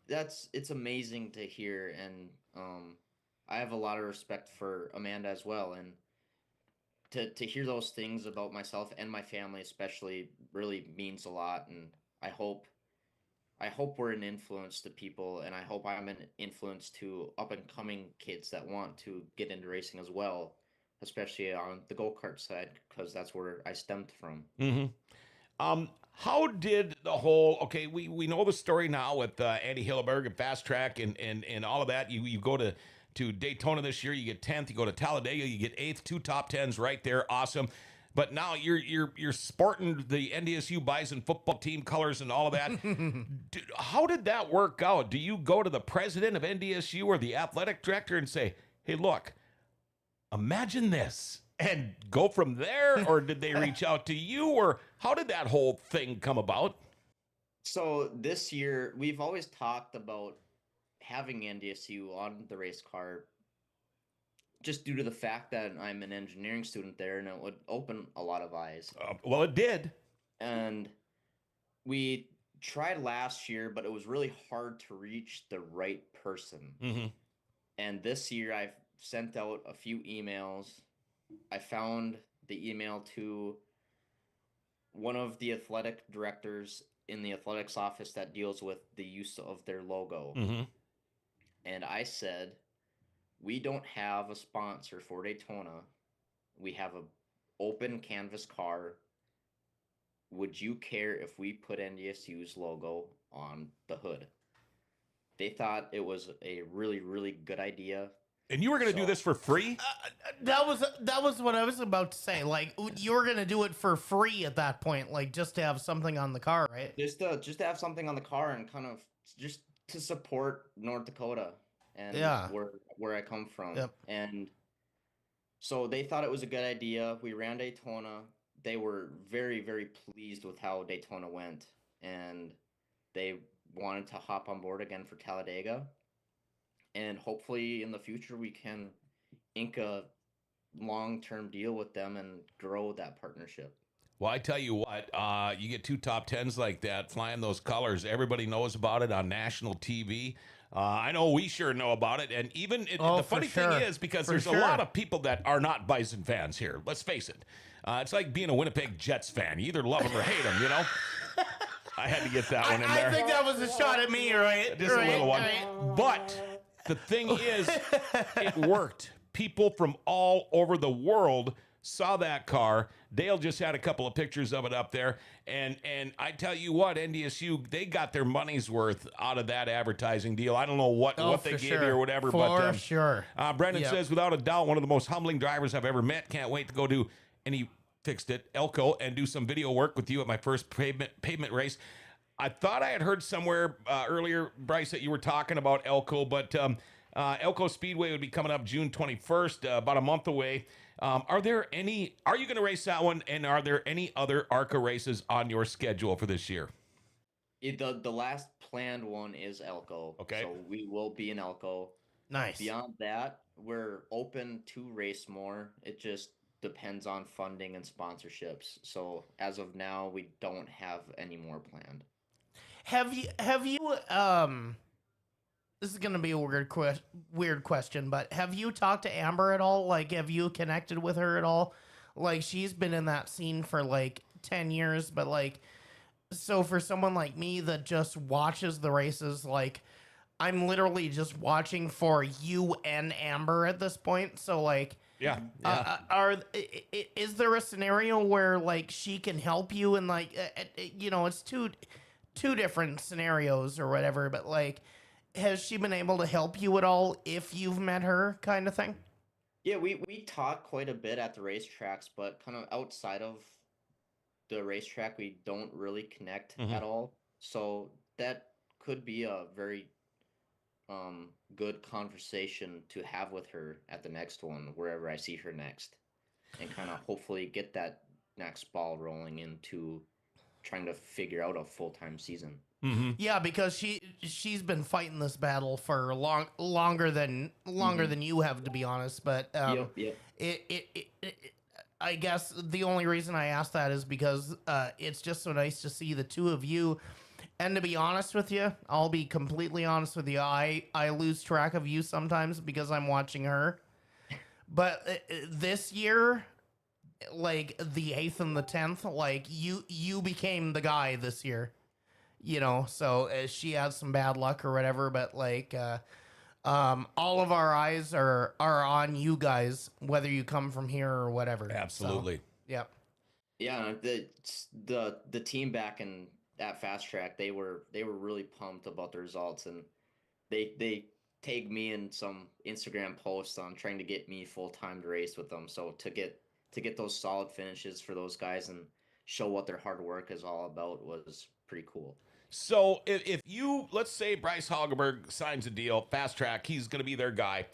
it's amazing to hear. And I have a lot of respect for Amanda as well. And to hear those things about myself and my family especially really means a lot. And I hope we're an influence to people, and I hope I'm an influence to up and coming kids that want to get into racing as well, especially on the go-kart side, because that's where I stemmed from. Mm-hmm. How did the whole, we know the story now with Andy Hillenberg and Fast Track and all of that. You go to Daytona this year, you get 10th. You go to Talladega, you get 8th, 2 top 10s right there. Awesome. But now you're sporting the NDSU Bison football team colors and all of that. How did that work out? Do you go to the president of NDSU or the athletic director and say, hey, look, imagine this, and go from there? Or did they reach out to you? Or how did that whole thing come about? So this year, we've always talked about having NDSU on the race car just due to the fact that I'm an engineering student there, and it would open a lot of eyes. Well, it did. And we tried last year, but it was really hard to reach the right person. Mm-hmm. And this year, I've sent out a few emails. I found the email to one of the athletic directors in the athletics office that deals with the use of their logo. Mm-hmm. And I said, we don't have a sponsor for Daytona. We have an open canvas car. Would you care if we put NDSU's logo on the hood? They thought it was a really, really good idea. And you were going to do this for free? That was what I was about to say. Like, you were gonna do it for free at that point, like just to have something on the car, right? Just to have something on the car and kind of just to support North Dakota and where I come from. Yep. And so they thought it was a good idea. We ran Daytona. They were very, very pleased with how Daytona went, and they wanted to hop on board again for Talladega. And hopefully in the future we can ink a long-term deal with them and grow that partnership. Well, I tell you what, you get 2 top 10s like that, flying those colors. Everybody knows about it on national TV. I know we sure know about it. And even the funny thing is, because there's a lot of people that are not Bison fans here. Let's face it. It's like being a Winnipeg Jets fan. You either love them or hate them, you know? I had to get that one in there. I think that was a shot at me, right? Just a little one. But the thing is, it worked. People from all over the world saw that car. Dale just had a couple of pictures of it up there. And I tell you what, NDSU, they got their money's worth out of that advertising deal. I don't know what they gave you or whatever. For sure. Brendan says, without a doubt, one of the most humbling drivers I've ever met. Can't wait to go do, and he fixed it, Elko, and do some video work with you at my first pavement race. I thought I had heard somewhere earlier, Bryce, that you were talking about Elko, but Elko Speedway would be coming up June 21st, about a month away. Are you going to race that one? And are there any other ARCA races on your schedule for this year? The last planned one is Elko. Okay. So we will be in Elko. Nice. Beyond that, we're open to race more. It just depends on funding and sponsorships. So as of now, we don't have any more planned. Have you this is gonna be a weird question, but have you talked to Amber at all? Like, have you connected with her at all? Like, she's been in that scene for like 10 years, but like, so for someone like me that just watches the races, like, I'm literally just watching for you and Amber at this point. So like, is there a scenario where like she can help you and like, it's two different scenarios or whatever, but like, has she been able to help you at all if you've met her, kind of thing? Yeah, we talk quite a bit at the racetracks, but kind of outside of the racetrack, we don't really connect at all. So that could be a very good conversation to have with her at the next one, wherever I see her next, and kind of hopefully get that next ball rolling into trying to figure out a full-time season. Mm-hmm. Yeah, because she's been fighting this battle for longer than you have, to be honest. But I guess the only reason I asked that is because it's just so nice to see the two of you. And to be honest with you, I'll be completely honest with you. I lose track of you sometimes because I'm watching her. But this year, like the 8th and the 10th, like you became the guy this year. So she had some bad luck or whatever, but like all of our eyes are on you guys, whether you come from here or whatever. Absolutely. So, yep. Yeah, the team back in at Fast Track, they were really pumped about the results, and they tagged me in some Instagram posts on trying to get me full time to race with them. So to get those solid finishes for those guys and show what their hard work is all about was pretty cool. So if you, let's say Bryce Haugeberg signs a deal, Fast Track, he's going to be their guy.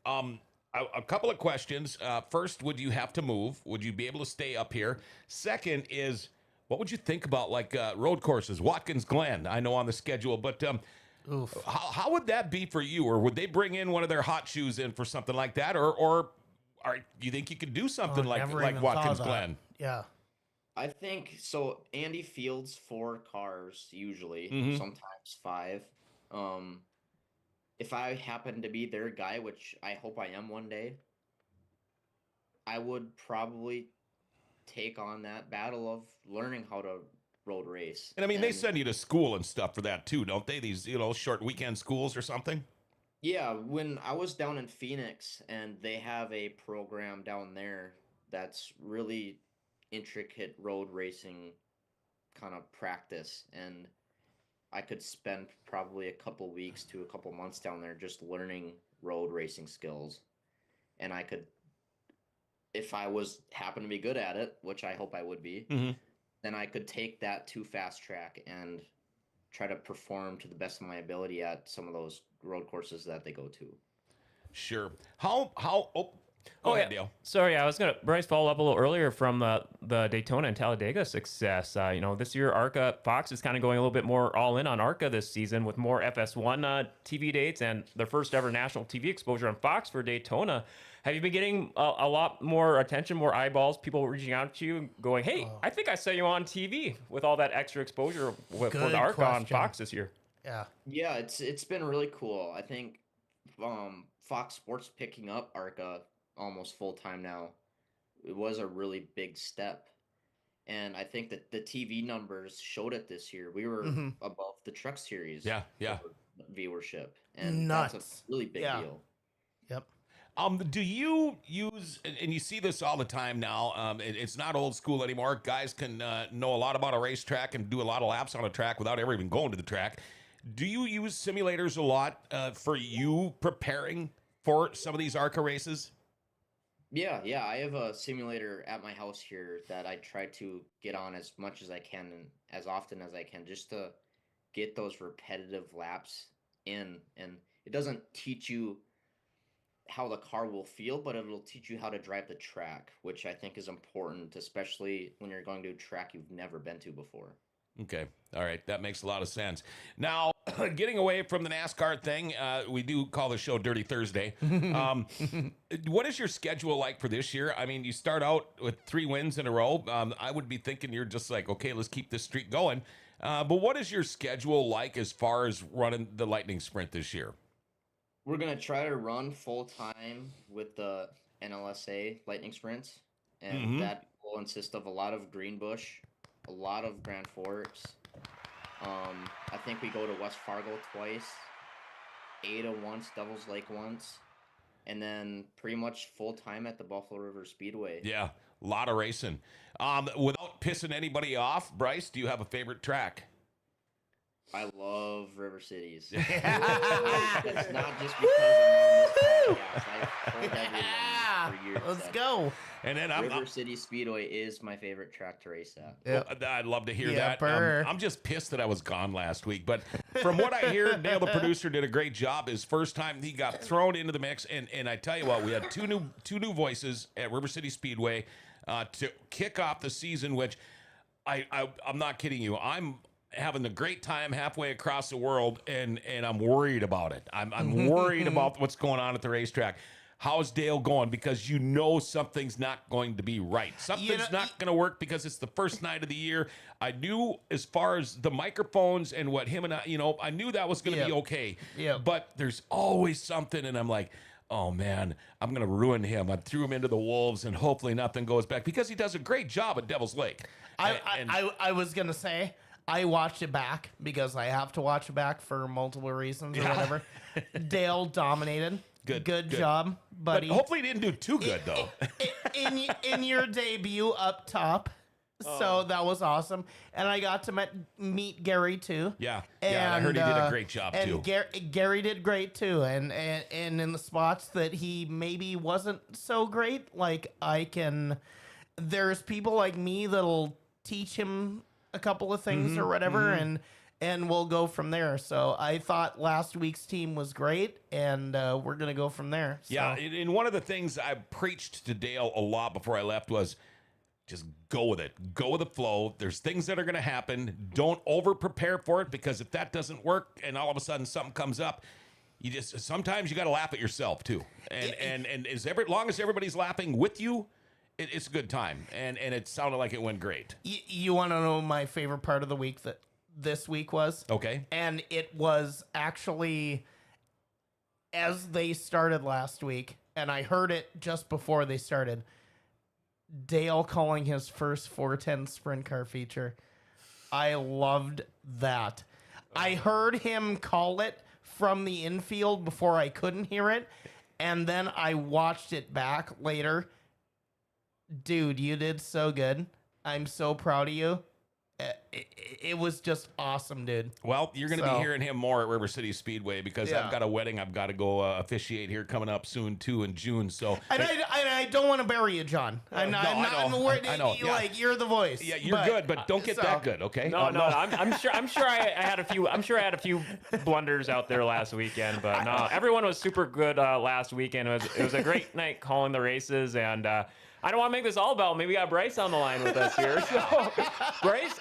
A couple of questions. First, would you have to move? Would you be able to stay up here? Second is, what would you think about like road courses? Watkins Glen, I know on the schedule, but how would that be for you? Or would they bring in one of their hot shoes in for something like that? Or you think you could do something Oh, like never even thought Watkins of that. Glen? Yeah. I think so. Andy fields 4 cars usually, Mhm. sometimes 5. If I happen to be their guy, which I hope I am one day, I would probably take on that battle of learning how to road race. And I mean, they send you to school and stuff for that too, don't they? These, short weekend schools or something. Yeah, when I was down in Phoenix and they have a program down there that's really intricate road racing kind of practice, and I could spend probably a couple weeks to a couple months down there just learning road racing skills. And I could, if I was happen to be good at it, which I hope I would be, Mhm. then I could take that to fast track and try to perform to the best of my ability at some of those road courses that they go to. Sure. How? Go ahead, Dale. Sorry, I was gonna Bryce follow up a little earlier from the Daytona and Talladega success. This year Arca Fox is kind of going a little bit more all in on Arca this season with more FS1 TV dates and their first ever national TV exposure on Fox for Daytona. Have you been getting a lot more attention, more eyeballs, people reaching out to you, going, "Hey, I think I saw you on TV," with all that extra exposure for Good the Arca on question. Fox this year? Yeah. Yeah, it's been really cool. I think Fox Sports picking up Arca almost full time now. It was a really big step. And I think that the TV numbers showed it this year. We were above the Truck Series Yeah, yeah. for viewership. And Nuts. that's a really big Yeah. deal. Yep. Do you use, and you see this all the time now, it's not old school anymore. Guys can know a lot about a racetrack and do a lot of laps on a track without ever even going to the track. Do you use simulators a lot for you preparing for some of these ARCA races? Yeah, I have a simulator at my house here that I try to get on as much as I can and as often as I can just to get those repetitive laps in. And it doesn't teach you how the car will feel, but it'll teach you how to drive the track, which I think is important, especially when you're going to a track you've never been to before. Okay. All right. That makes a lot of sense. Now, getting away from the NASCAR thing, we do call the show Dirty Thursday. What is your schedule like for this year? I mean, you start out with 3 wins in a row. I would be thinking you're just like, okay, let's keep this streak going. But what is your schedule like as far as running the Lightning Sprint this year? We're going to try to run full time with the NLSA Lightning Sprints, and that will consist of a lot of Greenbush, a lot of Grand Forks. I think we go to West Fargo twice, Ada once, Devil's Lake once, and then pretty much full time at the Buffalo River Speedway. Yeah, a lot of racing. Without pissing anybody off, Bryce, do you have a favorite track? I love River Cities. It's not just because I'm on this podcast. I've told everyone for years. Let's that go. And then River City Speedway is my favorite track to race at. Yeah. I'd love to hear Yeah, that. burr. I'm just pissed that I was gone last week. But from what I hear, Dale, the producer, did a great job. His first time he got thrown into the mix. And I tell you what, we had two new voices at River City Speedway to kick off the season, which I'm not kidding you. I'm having a great time halfway across the world, and I'm worried about it. I'm worried about what's going on at the racetrack. How's Dale going? Because you know something's not going to be right. Something's not going to work because it's the first night of the year. I knew as far as the microphones and what him and I knew that was going to be okay. Yeah. But there's always something, and I'm like, oh man, I'm going to ruin him. I threw him into the wolves, and hopefully nothing goes back because he does a great job at Devil's Lake. I was gonna say I watched it back because I have to watch it back for multiple reasons or whatever. Dale dominated. Good job, buddy. But hopefully he didn't do too good though. in your debut up top. So that was awesome. And I got to meet Gary too. Yeah. And, Yeah, I heard he did a great job and too. Gary did great too. And in the spots that he maybe wasn't so great, like there's people like me that'll teach him a couple of things or whatever, and we'll go from there. So I thought last week's team was great, and we're gonna go from there. So. Yeah, and one of the things I preached to Dale a lot before I left was just go with it. Go with the flow. There's things that are going to happen. Don't over prepare for it, because if that doesn't work and all of a sudden something comes up, you just sometimes you got to laugh at yourself too. And as long as everybody's laughing with you, it's a good time. And it sounded like it went great. You want to know my favorite part of the week that this week was? Okay. And it was actually as they started last week, and I heard it just before they started. Dale calling his first 410 sprint car feature. I loved that. I heard him call it from the infield before I couldn't hear it, and then I watched it back later. Dude, you did so good. I'm so proud of you. It was just awesome, dude. Well, you're going to be hearing him more at River City Speedway because Yeah. I've got a wedding I've got to go officiate here coming up soon too in June. So And I don't want to bury you, John. I'm not I know. Yeah. Like you're the voice. yeah, you're good, but don't get that good, okay? No, I'm sure I had a few. I'm sure I had a few blunders out there last weekend, but no, everyone was super good last weekend. It was a great night calling the races, and I don't want to make this all about me. We got Bryce on the line with us here. So, Bryce,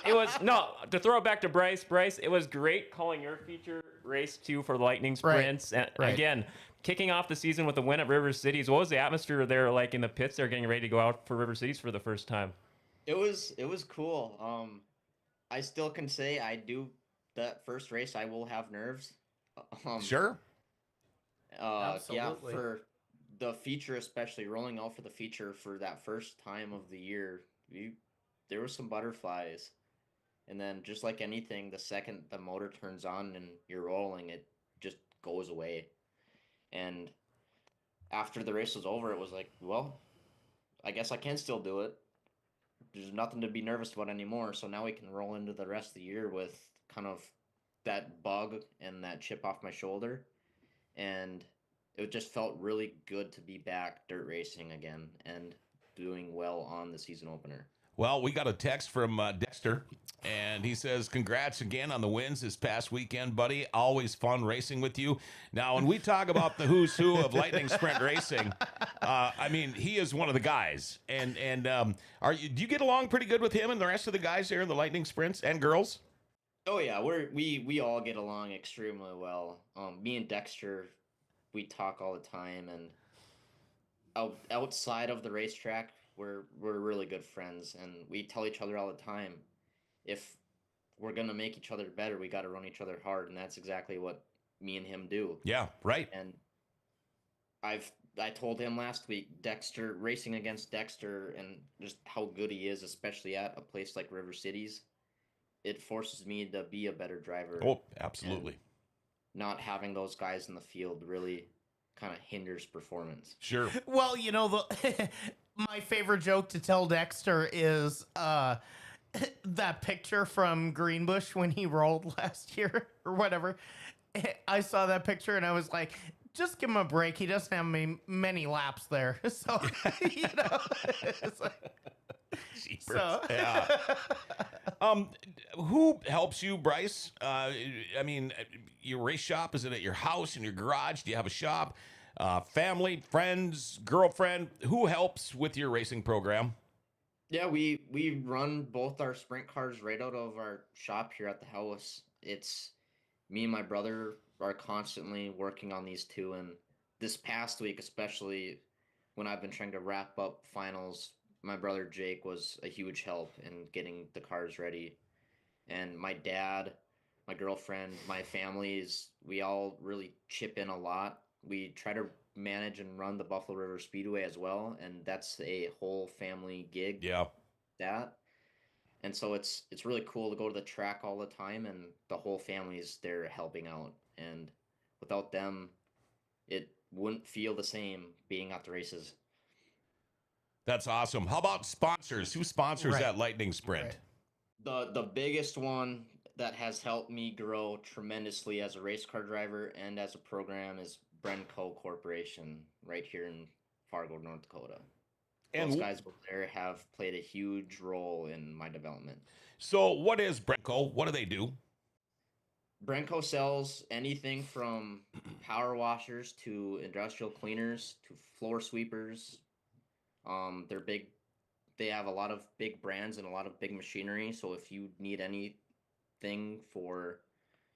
to throw it back to Bryce. Bryce, it was great calling your feature race 2 for the Lightning Sprints. And again, kicking off the season with a win at River Cities. What was the atmosphere there like in the pits? They're getting ready to go out for River Cities for the first time. It was cool. I still can say I do that first race. I will have nerves. Sure. Yeah, Absolutely. for the feature, especially rolling out for the feature for that first time of the year, there were some butterflies. And then just like anything, the second the motor turns on and you're rolling, it just goes away. And after the race was over, it was like, well, I guess I can still do it. There's nothing to be nervous about anymore. So now we can roll into the rest of the year with kind of that bug and that chip off my shoulder. And it just felt really good to be back dirt racing again and doing well on the season opener. Well, we got a text from Dexter, and he says, congrats again on the wins this past weekend, buddy. Always fun racing with you. Now, when we talk about the who's who of Lightning Sprint racing, I mean, he is one of the guys. And do you get along pretty good with him and the rest of the guys there in the Lightning Sprints and girls? Oh yeah, we all get along extremely well. Me and Dexter, we talk all the time, and outside of the racetrack, we're really good friends, and we tell each other all the time, if we're gonna make each other better, we got to run each other hard, and that's exactly what me and him do. Yeah, right. And I told him last week, racing against Dexter, and just how good he is, especially at a place like River Cities, it forces me to be a better driver. Oh, absolutely. Not having those guys in the field really kind of hinders performance. Sure. Well, you know, my favorite joke to tell Dexter is that picture from Greenbush when he rolled last year or whatever. I saw that picture and I was like, just give him a break. He doesn't have many laps there. So, you know, it's like, Jeepers. so. Yeah. Who helps you, Bryce? I mean, your race shop, is it at your house, in your garage? Do you have a shop? Family, friends, girlfriend? Who helps with your racing program? Yeah, we run both our sprint cars right out of our shop here at the house. It's me and my brother are constantly working on these two, and this past week, especially when I've been trying to wrap up finals, my brother Jake was a huge help in getting the cars ready. And my dad, my girlfriend, my families, we all really chip in a lot. We try to manage and run the Buffalo River Speedway as well, and that's a whole family gig. Yeah. And so it's really cool to go to the track all the time, and the whole family's there helping out. And without them, it wouldn't feel the same being at the races. That's awesome. How about sponsors? Who sponsors Right. that Lightning Sprint? Right. The biggest one that has helped me grow tremendously as a race car driver and as a program is Brenco Corporation right here in Fargo, North Dakota. And Those guys over there have played a huge role in my development. so what is Brenco? What do they do? Brenco sells anything from power washers to industrial cleaners to floor sweepers. They're big. They have a lot of big brands and a lot of big machinery. So if you need anything for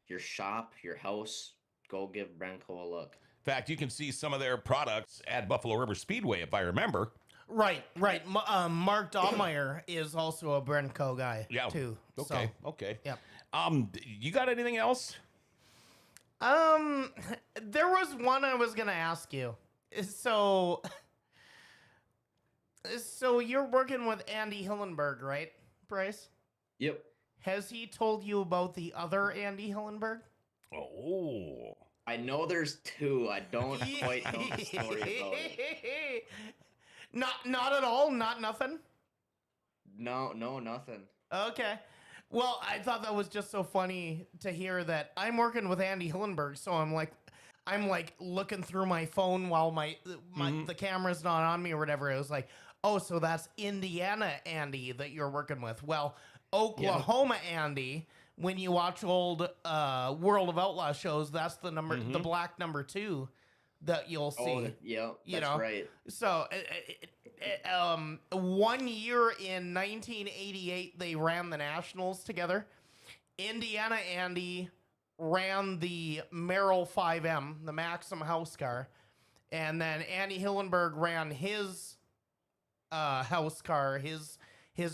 your shop, your house, go give Brenco a look. In fact, you can see some of their products at Buffalo River Speedway, if I remember. Right. Mark Dahlmeyer is also a Brenco guy too. Okay. So, Okay. Yep. You got anything else? There was one I was gonna ask you. So you're working with Andy Hillenberg, right, Bryce? Yep. Has he told you about the other Andy Hillenberg? Oh. I know there's two. I don't quite know the story about it. Not at all. Not nothing. No, nothing. Okay. Well, I thought that was just so funny to hear that I'm working with Andy Hillenberg, so I'm like looking through my phone while the camera's not on me or whatever. It was like, oh, so that's Indiana Andy that you're working with. Well, Oklahoma Andy, when you watch old World of Outlaw shows, that's the number, the black number 2 that you'll see. Oh, yeah, that's right. So, 1 year in 1988, they ran the Nationals together. Indiana Andy ran the Merrill 5M, the Maxim house car, and then Andy Hillenberg ran his house car, his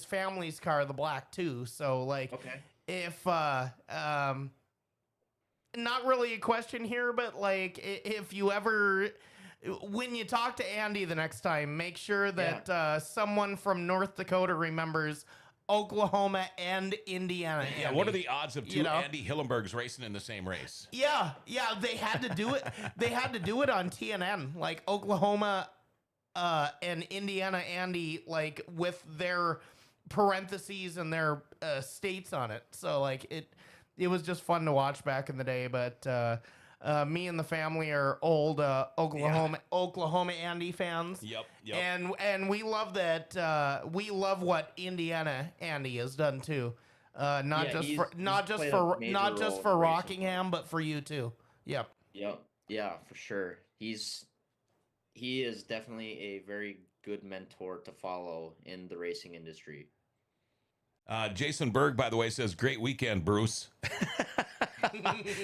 family's car, the Black 2. So, like, if not really a question here, but like if you ever, when you talk to Andy the next time, make sure that someone from North Dakota remembers Oklahoma and Indiana. Yeah, Andy. what are the odds of two Andy Hillenbergs racing in the same race? Yeah, they had to do it. They had to do it on TNN, like Oklahoma and Indiana Andy, like with their parentheses and their states on it. So like it was just fun to watch back in the day. But me and the family are old Oklahoma Andy fans. Yep. And we love that. We love what Indiana Andy has done too. Not just for Rockingham, but for you too. Yep. Yeah, for sure. He is definitely a very good mentor to follow in the racing industry. Jason Berg, by the way, says, great weekend, Bruce.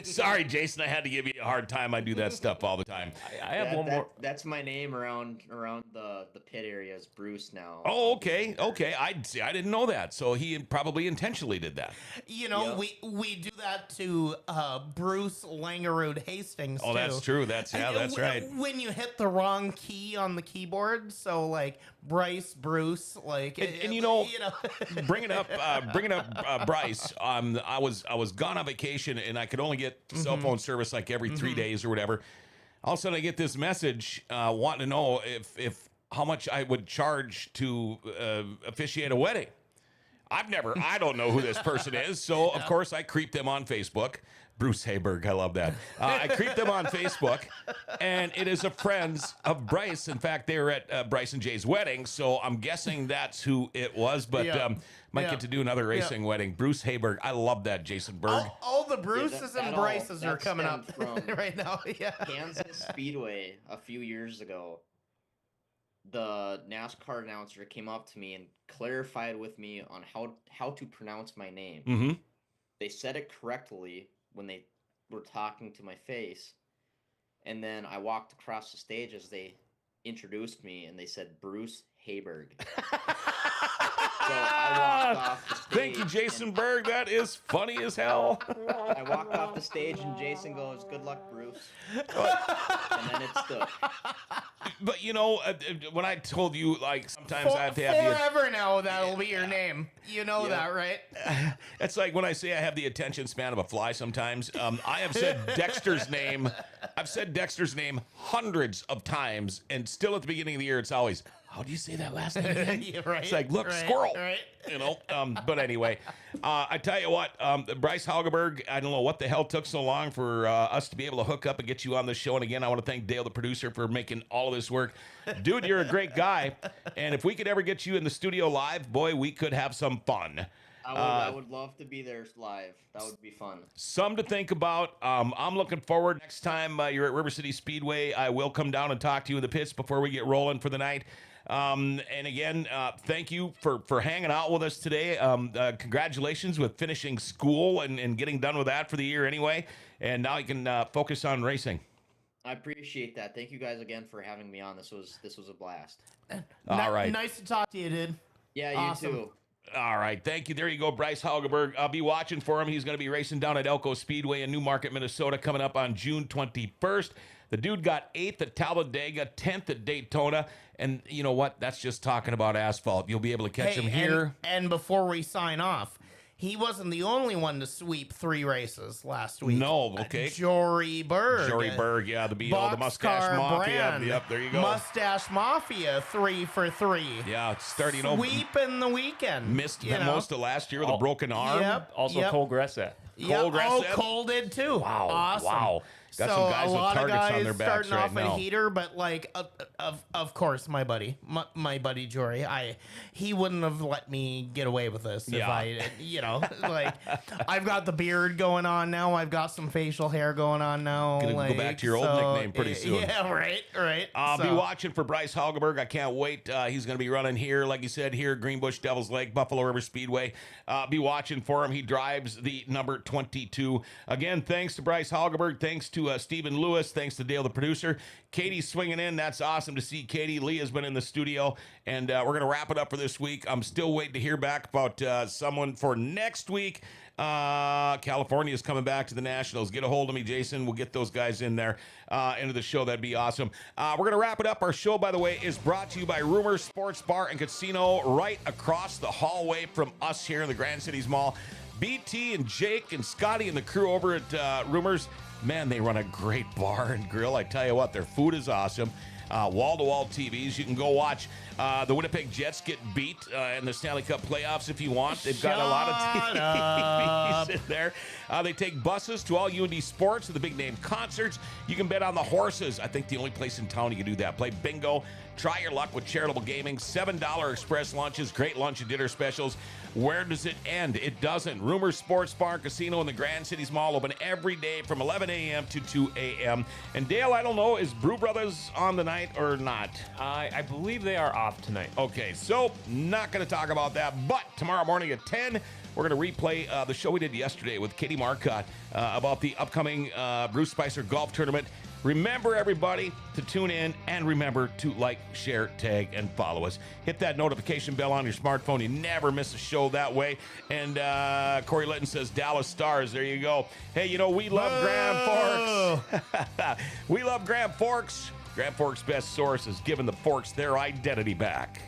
Sorry, Jason, I had to give you a hard time. I do that stuff all the time. I have one more. That's my name around the pit area is Bruce now. Oh, okay. I didn't know that. So he probably intentionally did that. You know, we do that to Bruce Langerud Hastings. Oh, too. that's true. That's right. When you hit the wrong key on the keyboard, so like Bruce, like and you know, bringing up Bryce. I was gone on vacation and I could only get cell phone service like every 3 days or whatever. All of a sudden I get this message wanting to know if how much I would charge to officiate a wedding. I don't know who this person is. So of course I creeped them on Facebook. Bruce Haugeberg, I love that. I creeped them on Facebook, and it is a friends of Bryce. In fact, they were at Bryce and Jay's wedding, so I'm guessing that's who it was. But might get to do another racing wedding. Bruce Haugeberg, I love that, Jason Berg. All the Bruces and Bryces are coming up right now. Yeah, Kansas Speedway a few years ago. The NASCAR announcer came up to me and clarified with me on how to pronounce my name. Mm-hmm. They said it correctly when they were talking to my face, and then I walked across the stage as they introduced me, and they said Bruce Haugeberg. So I walked off the stage. Thank you, Jason Berg. That is funny as hell. I walked off the stage, and Jason goes, "Good luck, Bruce." And then it stuck. But you know, when I told you, like, sometimes I have to have forever now. That'll be your name. You know that, right? It's like when I say I have the attention span of a fly. Sometimes I have said Dexter's name. I've said Dexter's name hundreds of times, and still at the beginning of the year, it's always, how do you say that last name again? Yeah, right, it's like, look, squirrel. Right. You know. But anyway, I tell you what, Bryce Haugeberg, I don't know what the hell took so long for us to be able to hook up and get you on the show. And again, I want to thank Dale, the producer, for making all of this work. Dude, you're a great guy. And if we could ever get you in the studio live, boy, we could have some fun. I would love to be there live. That would be fun. Some to think about. I'm looking forward. Next time you're at River City Speedway, I will come down and talk to you in the pits before we get rolling for the night. And again, thank you for hanging out with us today. Congratulations with finishing school and getting done with that for the year anyway. and now you can focus on racing. I appreciate that. Thank you guys again for having me on. This was a blast. All right. Nice to talk to you, dude. Yeah, you Awesome. too. All right. Thank you. There you go, Bryce Haugeberg. I'll be watching for him. He's going to be racing down at Elko Speedway in Newmarket, Minnesota, coming up on June 21st. The dude got 8th at Talladega, 10th at Daytona. And you know what? That's just talking about asphalt. You'll be able to catch him here. And before we sign off, he wasn't the only one to sweep 3 races last week. No, okay. Jory Berg. Jory Berg, yeah, the BO, the Mustache Boxcar Mafia. brand. Yep, there you go. Mustache Mafia, 3 for 3. Yeah, it's starting over. Sweeping the weekend. Missed you know? most of last year with a broken arm. Yep. Also, Cole Gressett. Cole Gressett. Cole did too. Wow. Awesome. Wow. Got so some guys a with lot of targets guys on their backs starting right off now. a heater, but like of course my buddy Jory, he wouldn't have let me get away with this if I like I've got the beard going on now, I've got some facial hair going on now. Gonna go back to your old nickname pretty soon. Yeah, right. I'll be watching for Bryce Haugeberg. I can't wait. He's going to be running here, like you said, here, Greenbush, Devil's Lake, Buffalo River Speedway. Be watching for him. He drives the number 22. Again, thanks to Bryce Haugeberg. Thanks to Stephen Lewis. Thanks to Dale, the producer. Katie's swinging in. That's awesome to see Katie. Leah's been in the studio, and we're going to wrap it up for this week. I'm still waiting to hear back about someone for next week. California is coming back to the Nationals. Get a hold of me, Jason. We'll get those guys in there into the show. That'd be awesome. We're going to wrap it up. Our show, by the way, is brought to you by Rumors Sports Bar and Casino right across the hallway from us here in the Grand Cities Mall. BT and Jake and Scotty and the crew over at Rumors, man, they run a great bar and grill. I tell you what, their food is awesome. Wall-to-wall TVs. You can go watch the Winnipeg Jets get beat in the Stanley Cup playoffs if you want. They've got a lot of TVs in there. They take buses to all UND sports and the big-name concerts. You can bet on the horses. I think the only place in town you can do that. Play bingo. Try your luck with charitable gaming. $7 express lunches. Great lunch and dinner specials. Where does it end? It doesn't. Rumors Sports Bar and Casino in the Grand Cities Mall open every day from 11 a.m. to 2 a.m. And Dale, I don't know, is Brew Brothers on the night or not? I believe they are off tonight. Okay, so not going to talk about that, but tomorrow morning at 10, we're going to replay the show we did yesterday with Katie Marcotte about the upcoming Bruce Spicer Golf Tournament. Remember, everybody, to tune in, and remember to like, share, tag, and follow us. Hit that notification bell on your smartphone. You never miss a show that way. And Corey Litton says, Dallas Stars. There you go. Hey, you know, we love Grand Forks. We love Grand Forks. Grand Forks' best source is giving the Forks their identity back.